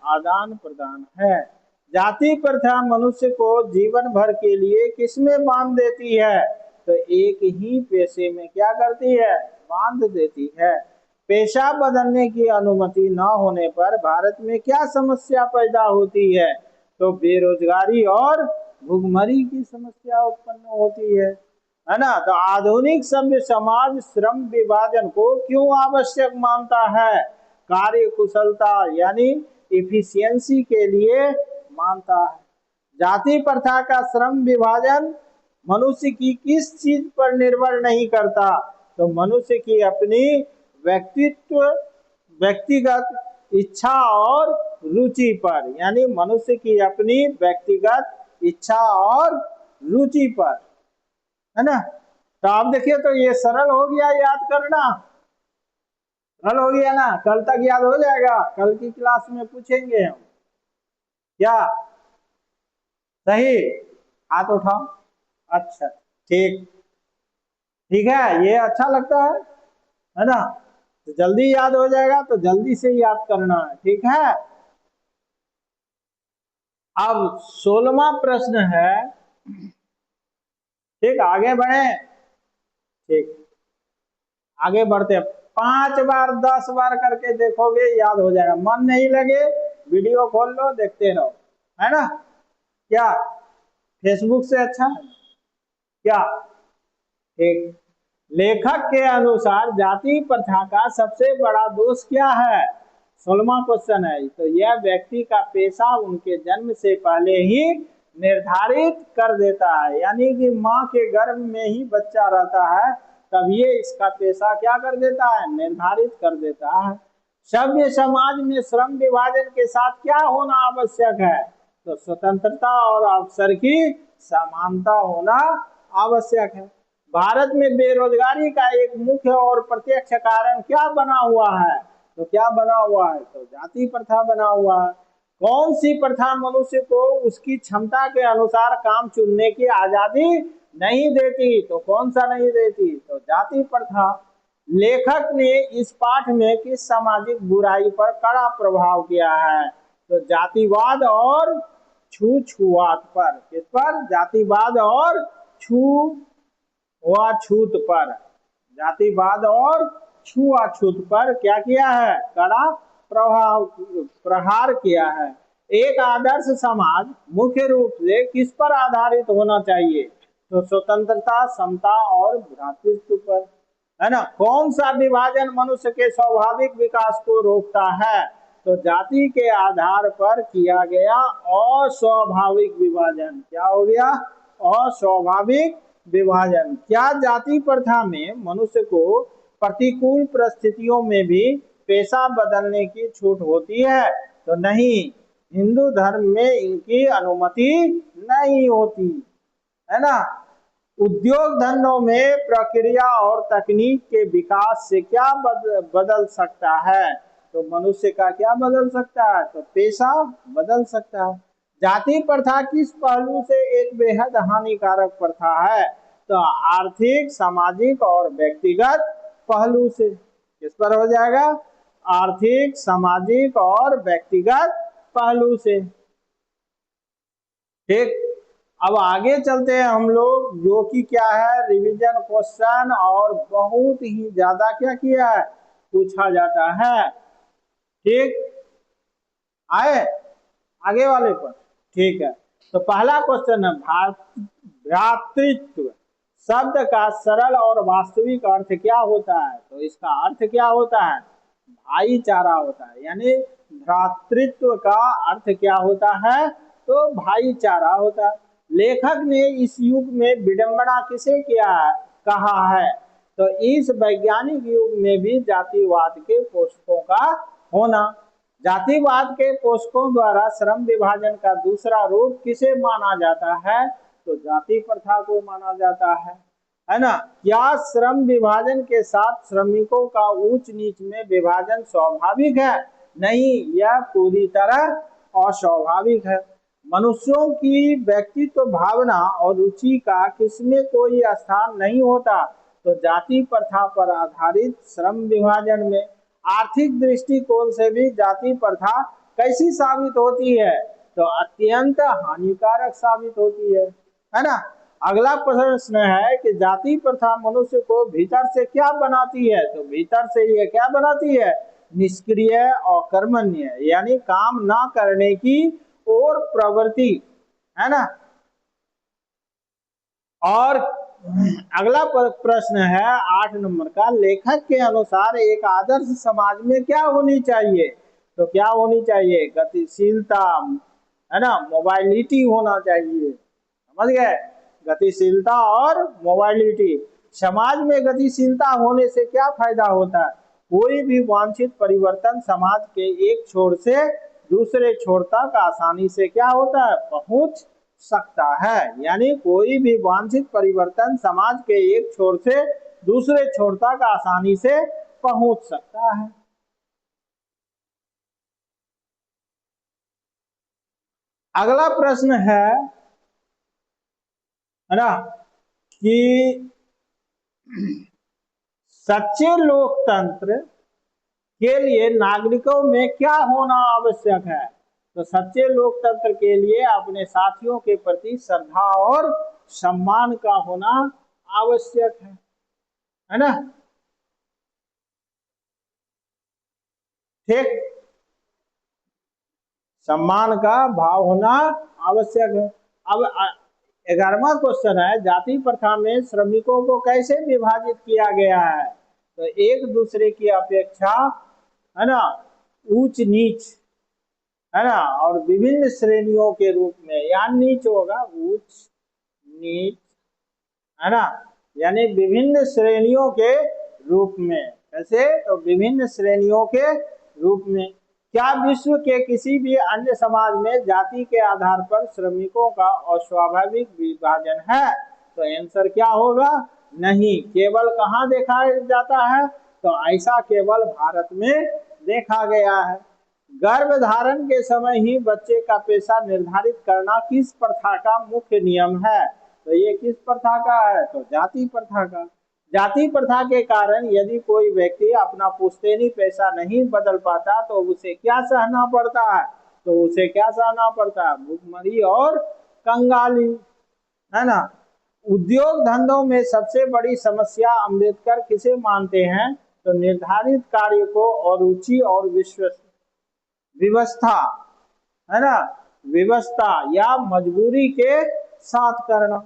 आदान प्रदान है। जाति प्रथा मनुष्य को जीवन भर के लिए किसमें बांध देती है? तो एक ही पेशे में क्या करती है? बांध देती है। पेशा बदलने की अनुमति न होने पर भारत में क्या समस्या पैदा होती है? तो बेरोजगारी और भुखमरी की समस्या उत्पन्न होती है ना। तो आधुनिक सभ्य समाज श्रम विभाजन को क्यों आवश्यक मानता है? कार्य कुशलता यानी इफिशियंसी के लिए मानता है। जाति प्रथा का श्रम विभाजन मनुष्य की किस चीज पर निर्भर नहीं करता? तो मनुष्य की अपनी व्यक्तिगत इच्छा और रुचि पर, यानी मनुष्य की अपनी व्यक्तिगत इच्छा और रुचि पर, है ना। तो आप देखिए, तो ये सरल हो गया याद करना, सरल हो गया ना। कल तक याद हो जाएगा, कल की क्लास में पूछेंगे हम। क्या सही? हाथ उठाओ। अच्छा, ठीक, ठीक है, ये अच्छा लगता है ना। तो जल्दी याद हो जाएगा, तो जल्दी से याद करना है, ठीक है। अब 16वां प्रश्न है, ठीक, आगे बढ़े। ठीक, आगे बढ़ते हैं। 5 बार 10 बार करके देखोगे याद हो जाएगा। मन नहीं लगे वीडियो खोल लो, देखते रहो, है ना। क्या फेसबुक से अच्छा है क्या? ठीक। लेखक के अनुसार जाति प्रथा का सबसे बड़ा दोष क्या है? 16वां क्वेश्चन है। तो यह व्यक्ति का पेशा उनके जन्म से पहले ही निर्धारित कर देता है, यानी कि माँ के गर्भ में ही बच्चा रहता है तब ये इसका पेशा क्या कर देता है? निर्धारित कर देता है। सभ्य समाज में श्रम विभाजन के साथ क्या होना आवश्यक है? तो स्वतंत्रता और अवसर की समानता होना आवश्यक है। भारत में बेरोजगारी का एक मुख्य और प्रत्यक्ष कारण क्या बना हुआ है? तो क्या बना हुआ है? तो जाति प्रथा बना हुआ है। कौन सी प्रथा मनुष्य को उसकी क्षमता के अनुसार काम चुनने की आजादी नहीं देती? तो कौन सा नहीं देती? तो जाति प्रथा। लेखक ने इस पाठ में किस सामाजिक बुराई पर कड़ा प्रभाव किया है? तो जातिवाद और छूछुआत पर। किस पर? जातिवाद और छुआछूत पर। जातिवाद और छुआछूत पर क्या किया है? कड़ा प्रहार किया है। एक आदर्श समाज मुख्य रूप से किस पर आधारित होना चाहिए? तो स्वतंत्रता, समता और भ्रातृत्व पर, है ना। कौन सा विभाजन मनुष्य के स्वाभाविक विकास को रोकता है? तो जाति के आधार पर किया गया अस्वाभाविक विभाजन। क्या हो गया? अस्वाभाविक विभाजन। क्या जाति प्रथा में मनुष्य को प्रतिकूल परिस्थितियों में भी पेशा बदलने की छूट होती है? तो नहीं, हिंदू धर्म में इनकी अनुमति नहीं होती, है ना। उद्योग धंधों में प्रक्रिया और तकनीक के विकास से क्या बदल सकता है? तो मनुष्य का क्या बदल सकता है? तो पेशा बदल सकता है। जाति प्रथा किस पहलू से एक बेहद हानिकारक प्रथा है? तो आर्थिक, सामाजिक और व्यक्तिगत पहलू से। किस पर हो जाएगा? आर्थिक, सामाजिक और व्यक्तिगत पहलू से। ठीक। अब आगे चलते हैं हम लोग, जो कि क्या है? रिवीजन क्वेश्चन, और बहुत ही ज्यादा क्या किया है? पूछा जाता है। ठीक, आए आगे वाले पर। ठीक है, तो पहला क्वेश्चन है, भ्रातृत्व शब्द का सरल और वास्तविक अर्थ क्या होता है? तो इसका अर्थ क्या होता है? भाईचारा होता है। यानी भ्रातृत्व का अर्थ क्या होता है? तो भाईचारा होता है। लेखक ने इस युग में विडंबना किसे किया है, कहा है? तो इस वैज्ञानिक युग में भी जातिवाद के पोषकों का होना। जातिवाद के पोषकों द्वारा श्रम विभाजन का दूसरा रूप किसे माना जाता है? तो जाति प्रथा को माना जाता है ना। क्या श्रम विभाजन के साथ श्रमिकों का ऊंच नीच में विभाजन स्वाभाविक है? नहीं, यह पूरी तरह अस्वाभाविक है। मनुष्यों की व्यक्तित्व भावना और रुचि का किसमें कोई स्थान नहीं होता? तो जाति प्रथा पर आधारित श्रम विभाजन में। आर्थिक दृष्टिकोण से भी जाति प्रथा कैसी साबित होती है? तो अत्यंत हानिकारक साबित होती है ना। अगला प्रश्न है कि जाति प्रथा मनुष्य को भीतर से क्या बनाती है? तो भीतर से ये क्या बनाती है? निष्क्रिय और कर्मण्य, यानी काम ना करने की और प्रवृत्ति, है ना। और अगला प्रश्न है 8 नंबर का, लेखक के अनुसार एक आदर्श समाज में क्या होनी चाहिए? तो क्या होनी चाहिए? गतिशीलता, है ना, मोबाइलिटी होना चाहिए। समझ गए? गतिशीलता और मोबाइलिटी। समाज में गतिशीलता होने से क्या फायदा होता है? कोई भी वांछित परिवर्तन समाज के एक छोर से दूसरे छोर तक आसानी से क्या होता है? पहुंच सकता है। यानी कोई भी वांछित परिवर्तन समाज के एक छोर से दूसरे छोर तक आसानी से पहुंच सकता है। अगला प्रश्न है ना कि सच्चे लोकतंत्र के लिए नागरिकों में क्या होना आवश्यक है? तो सच्चे लोकतंत्र के लिए अपने साथियों के प्रति श्रद्धा और सम्मान का होना आवश्यक है ना। ठीक, सम्मान का भाव होना आवश्यक है। अब 11वां क्वेश्चन है, जाति प्रथा में श्रमिकों को कैसे विभाजित किया गया है? तो एक दूसरे की अपेक्षा, है ना, ऊंच नीच, है ना, और विभिन्न श्रेणियों के रूप में, या नीच होगा, ऊंच नीच, है ना, यानी विभिन्न श्रेणियों के रूप में। कैसे? तो विभिन्न श्रेणियों के रूप में। क्या विश्व के किसी भी अन्य समाज में जाति के आधार पर श्रमिकों का अस्वाभाविक विभाजन है? तो आंसर क्या होगा? नहीं। केवल कहाँ देखा जाता है? तो ऐसा केवल भारत में देखा गया है। गर्भधारण के समय ही बच्चे का पेशा निर्धारित करना किस प्रथा का मुख्य नियम है? तो ये किस प्रथा का है? तो जाति प्रथा का। जाति प्रथा के कारण यदि कोई व्यक्ति अपना पुश्तैनी पेशा नहीं बदल पाता तो उसे क्या सहना पड़ता है? तो उसे क्या सहना पड़ता है? भूखमरी और कंगाली, है ना। उद्योग धंधों में सबसे बड़ी समस्या अम्बेडकर किसे मानते हैं? तो निर्धारित कार्य को अरुचि और व्यवस्था, है ना, व्यवस्था या मजबूरी के साथ करना।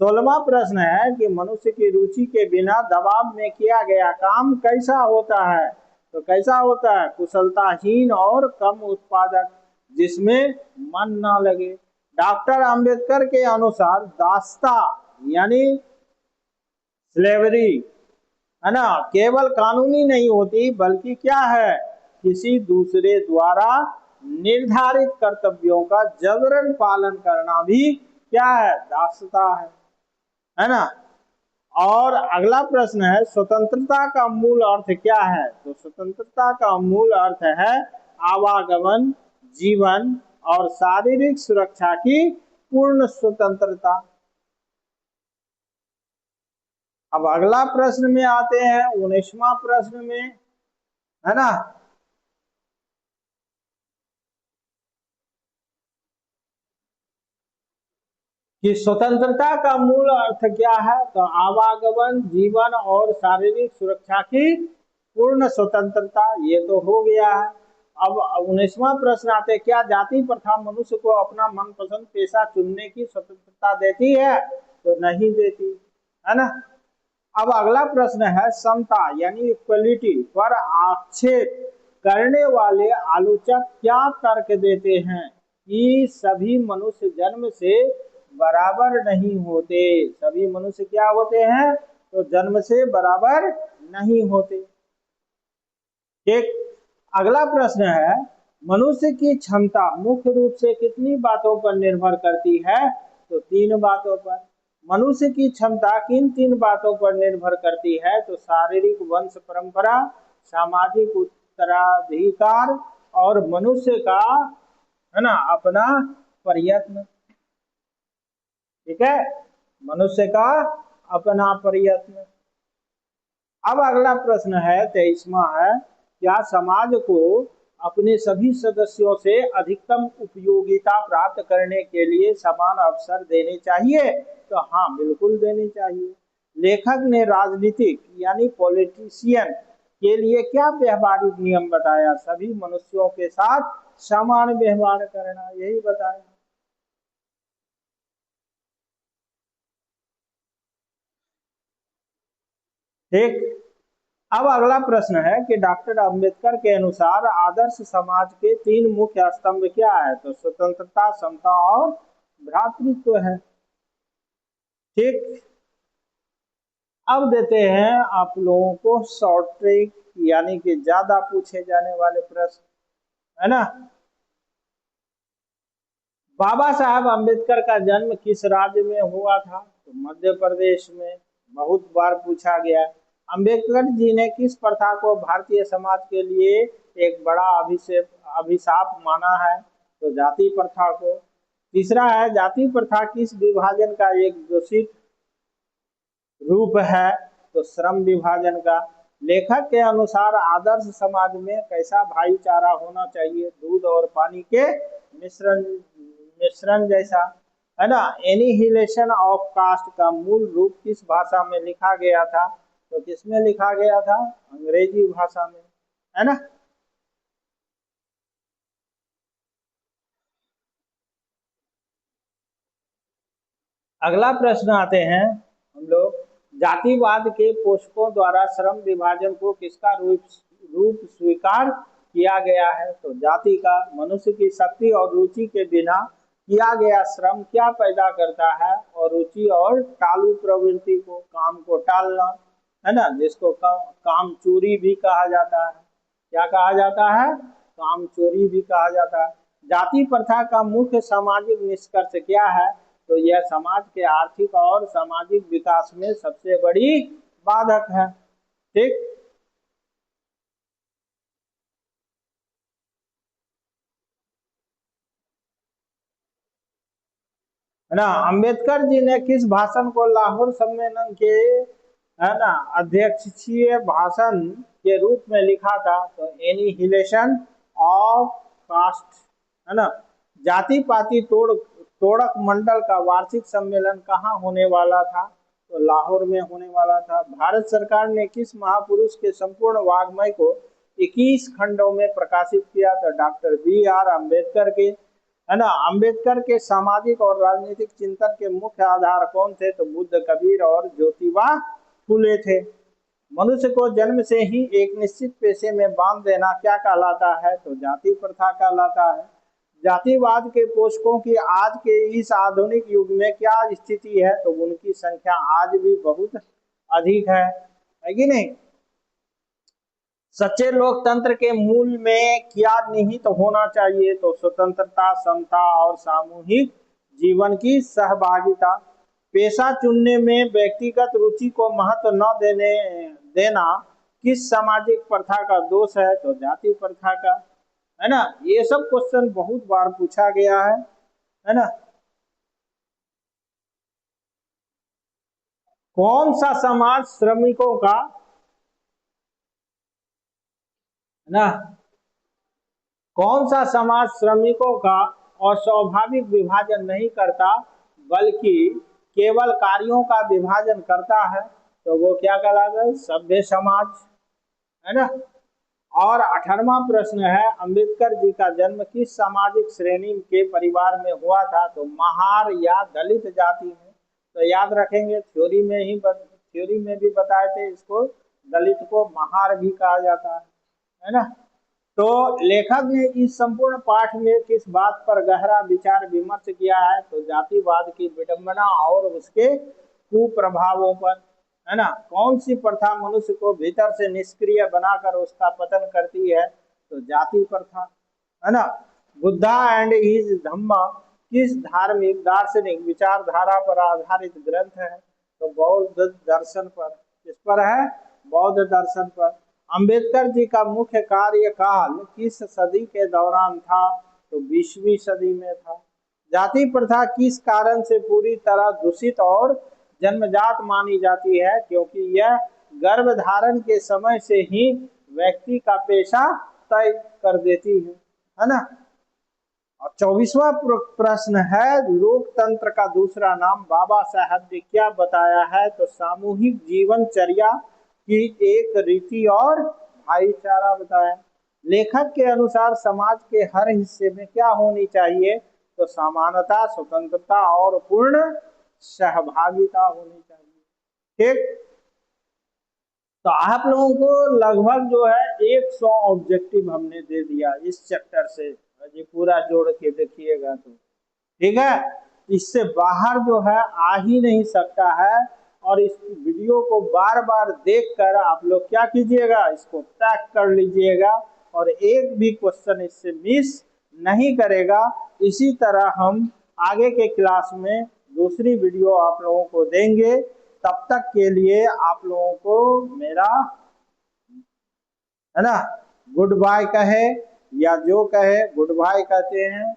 16वां प्रश्न है कि मनुष्य की रुचि के बिना दबाव में किया गया काम कैसा होता है? तो कैसा होता है? कुशलताहीन और कम उत्पादक, जिसमें मन ना लगे। डॉक्टर अंबेडकर के अनुसार दासता यानी स्लेवरी, है ना, केवल कानूनी नहीं होती बल्कि क्या है? किसी दूसरे द्वारा निर्धारित कर्तव्यों का जबरन पालन करना भी क्या है? दासता है ना। और अगला प्रश्न है, स्वतंत्रता का मूल अर्थ क्या है? तो स्वतंत्रता का मूल अर्थ है आवागमन, जीवन और शारीरिक सुरक्षा की पूर्ण स्वतंत्रता। अब अगला प्रश्न में आते हैं, 19वां प्रश्न में, है ना, कि स्वतंत्रता का मूल अर्थ क्या है? तो आवागमन, जीवन और शारीरिक सुरक्षा की पूर्ण स्वतंत्रता। ये तो हो गया है। अब 19वां प्रश्न आते, क्या जाति प्रथा मनुष्य को अपना मनपसंद पेशा चुनने की स्वतंत्रता देती है? तो नहीं देती, है ना। अब अगला प्रश्न है, समता यानी इक्वलिटी पर आक्षेप करने वाले आलोचक क्या तर्क देते हैं? कि सभी मनुष्य जन्म से बराबर नहीं होते। सभी मनुष्य क्या होते हैं? तो जन्म से बराबर नहीं होते। एक अगला प्रश्न है, मनुष्य की क्षमता मुख्य रूप से कितनी बातों पर निर्भर करती है? तो 3 बातों पर। मनुष्य की क्षमता किन 3 बातों पर निर्भर करती है? तो शारीरिक वंश परंपरा, सामाजिक उत्तराधिकार और मनुष्य का, है ना, अपना प्रयत्न। ठीक है, मनुष्य का अपना प्रयत्न। अब अगला प्रश्न है 23वां है, क्या समाज को अपने सभी सदस्यों से अधिकतम उपयोगिता प्राप्त करने के लिए समान अवसर देने चाहिए? तो हाँ, बिल्कुल देने चाहिए। लेखक ने राजनीतिक यानी पॉलिटिशियन के लिए क्या व्यवहारिक नियम बताया? सभी मनुष्यों के साथ समान व्यवहार करना, यही बताया। ठीक। अब अगला प्रश्न है कि डॉक्टर अंबेडकर के अनुसार आदर्श समाज के 3 मुख्य स्तंभ क्या है? तो स्वतंत्रता, समता और भ्रातृत्व है। ठीक। अब देते हैं आप लोगों को शॉर्ट ट्रिक, यानी कि ज्यादा पूछे जाने वाले प्रश्न, है ना। बाबा साहब अंबेडकर का जन्म किस राज्य में हुआ था? तो मध्य प्रदेश में, बहुत बार पूछा गया। अंबेडकर जी ने किस प्रथा को भारतीय समाज के लिए एक बड़ा अभिशाप माना है? तो जाति प्रथा को। तीसरा है, जाति प्रथा किस विभाजन का एक दूषित रूप है? तो श्रम विभाजन का। लेखक के अनुसार आदर्श समाज में कैसा भाईचारा होना चाहिए? दूध और पानी के मिश्रण मिश्रण जैसा, है ना। एनिहिलेशन ऑफ कास्ट का मूल रूप किस भाषा में लिखा गया था? तो किसमें लिखा गया था? अंग्रेजी भाषा में, है ना। अगला प्रश्न आते हैं हम लोग, जातिवाद के पोषकों द्वारा श्रम विभाजन को किसका रूप स्वीकार किया गया है? तो जाति का। मनुष्य की शक्ति और रुचि के बिना किया गया श्रम क्या पैदा करता है? और रुचि और टालू प्रवृत्ति को, काम को टालना, है ना, जिसको काम चोरी भी कहा जाता है। क्या कहा जाता है? काम चोरी भी कहा जाता है। जाति प्रथा का मुख्य सामाजिक निष्कर्ष क्या है? तो यह समाज के आर्थिक और सामाजिक विकास में सबसे बड़ी बाधक है। ठीक। है ना। अंबेडकर जी ने किस भाषण को लाहौर सम्मेलन के, है ना, अध्यक्षीय भाषण के रूप में लिखा था? तो एनिहिलेशन ऑफ कास्ट, है ना। जाति पाति तोड़क मंडल का वार्षिक सम्मेलन कहाँ होने वाला था? तो लाहौर में होने वाला था। भारत सरकार ने किस महापुरुष के संपूर्ण वाङ्मय को 21 खंडों में प्रकाशित किया? तो डॉक्टर बी आर अम्बेडकर के, है ना। अंबेडकर के सामाजिक और राजनीतिक चिंतन के मुख्य आधार कौन थे? तो बुद्ध, कबीर और ज्योतिबा फूले थे। मनुष्य को जन्म से ही एक निश्चित पेशे में बांध देना क्या कहलाता है? तो जाति प्रथा कहलाता है। जातिवाद के पोषकों की आज के इस आधुनिक युग में क्या स्थिति है? तो उनकी संख्या आज भी बहुत अधिक है कि नहीं। सच्चे लोकतंत्र के मूल में क्या निहित होना चाहिए? तो स्वतंत्रता, समता और सामूहिक जीवन की सहभागिता। पेशा चुनने में व्यक्तिगत रुचि को महत्व न देना किस सामाजिक प्रथा का दोष है? तो जाति प्रथा का, है ना। ये सब क्वेश्चन बहुत बार पूछा गया है ना। कौन सा समाज श्रमिकों का, है ना, कौन सा समाज श्रमिकों का अस्वाभाविक विभाजन नहीं करता बल्कि केवल कार्यों का विभाजन करता है? तो वो क्या कहलाता है? सभ्य समाज, है ना। और 18वां प्रश्न है, अंबेडकर जी का जन्म किस सामाजिक श्रेणी के परिवार में हुआ था? तो महार या दलित जाति में। तो याद रखेंगे, थ्योरी में भी बताए थे इसको, दलित को महार भी कहा जाता है ना। तो लेखक ने इस संपूर्ण पाठ में किस बात पर गहरा विचार विमर्श किया है? तो जातिवाद की विडंबना और उसके कुप्रभावों पर। है ना। कौन सी प्रथा मनुष्य को भीतर से निष्क्रिय बनाकर उसका पतन करती है, तो जाति प्रथा, है ना। बुद्धा एंड हिज धम्मा किस धार्मिक दार्शनिक विचारधारा पर आधारित ग्रंथ है, तो बौद्ध दर्शन पर। किस पर है? बौद्ध दर्शन पर। अंबेडकर जी का मुख्य कार्यकाल किस सदी के दौरान था, तो 20वीं सदी में था। जाति प्रथा किस कारण से पूरी तरह दूषित और जन्मजात मानी जाती है, क्योंकि यह गर्भ धारण के समय से ही व्यक्ति का पेशा तय कर देती है ना। और 24वां प्रश्न है, लोकतंत्र का दूसरा नाम बाबा साहब ने क्या बताया है, तो सामूहिक जीवनचर्या की एक रीति और भाईचारा बताया। लेखक के अनुसार समाज के हर हिस्से में क्या होनी चाहिए, तो समानता, स्वतंत्रता और पूर्ण सहभागिता होनी चाहिए। ठीक, तो आप लोगों को लगभग जो है 100 ऑब्जेक्टिव हमने दे दिया इस चैप्टर से, ये पूरा जोड़ के देखिएगा तो। ठीक है, इससे बाहर जो है आ ही नहीं सकता है। और इस वीडियो को बार बार देखकर आप लोग क्या कीजिएगा, इसको पैक कर लीजिएगा और एक भी क्वेश्चन इससे मिस नहीं करेगा। इसी तरह हम आगे के क्लास में दूसरी वीडियो आप लोगों को देंगे। तब तक के लिए आप लोगों को मेरा, है ना, गुड बाय कहे या जो कहे गुड बाय कहते हैं।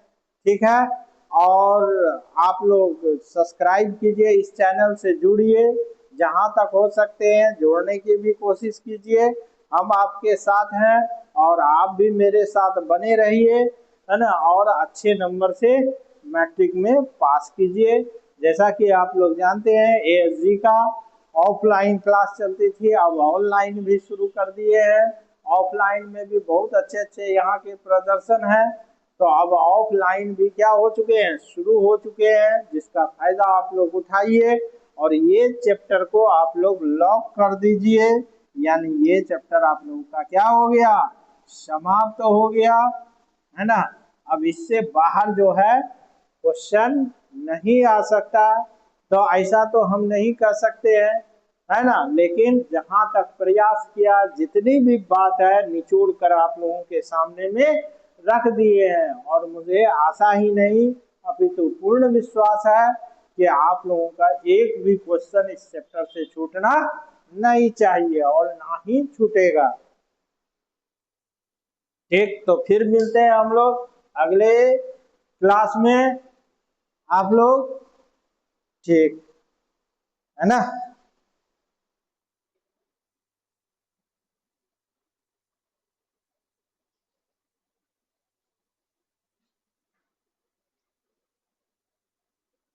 ठीक है, और आप लोग सब्सक्राइब कीजिए, इस चैनल से जुड़िए, जहां तक हो सकते हैं जोड़ने की भी कोशिश कीजिए। हम आपके साथ हैं और आप भी मेरे साथ बने रहिए, है ना। और अच्छे नंबर से मैट्रिक में पास कीजिए। जैसा कि आप लोग जानते हैं एएसजी का ऑफलाइन क्लास चलती थी, अब ऑनलाइन भी शुरू कर दिए हैं। ऑफलाइन में भी बहुत अच्छे अच्छे यहाँ के प्रदर्शन हैं, तो अब ऑफलाइन भी क्या हो चुके हैं, शुरू हो चुके हैं, जिसका फायदा आप लोग उठाइए। और ये चैप्टर को आप लोग लॉक कर दीजिए, यानी ये चैप्टर आप लोगों का क्या हो गया, समाप्त हो गया, है ना। अब इससे बाहर जो है क्वेश्चन नहीं आ सकता, तो ऐसा तो हम नहीं कर सकते हैं, है ना। लेकिन जहां तक प्रयास किया, जितनी भी बात है निचोड़ कर आप लोगों के सामने में रख दिए हैं। और मुझे आशा ही नहीं अपितु पूर्ण विश्वास है कि आप लोगों का एक भी क्वेश्चन इस चैप्टर से छूटना नहीं चाहिए और ना ही छूटेगा। ठीक, तो फिर मिलते हैं हम लोग अगले क्लास में, आप लोग। ठीक है ना।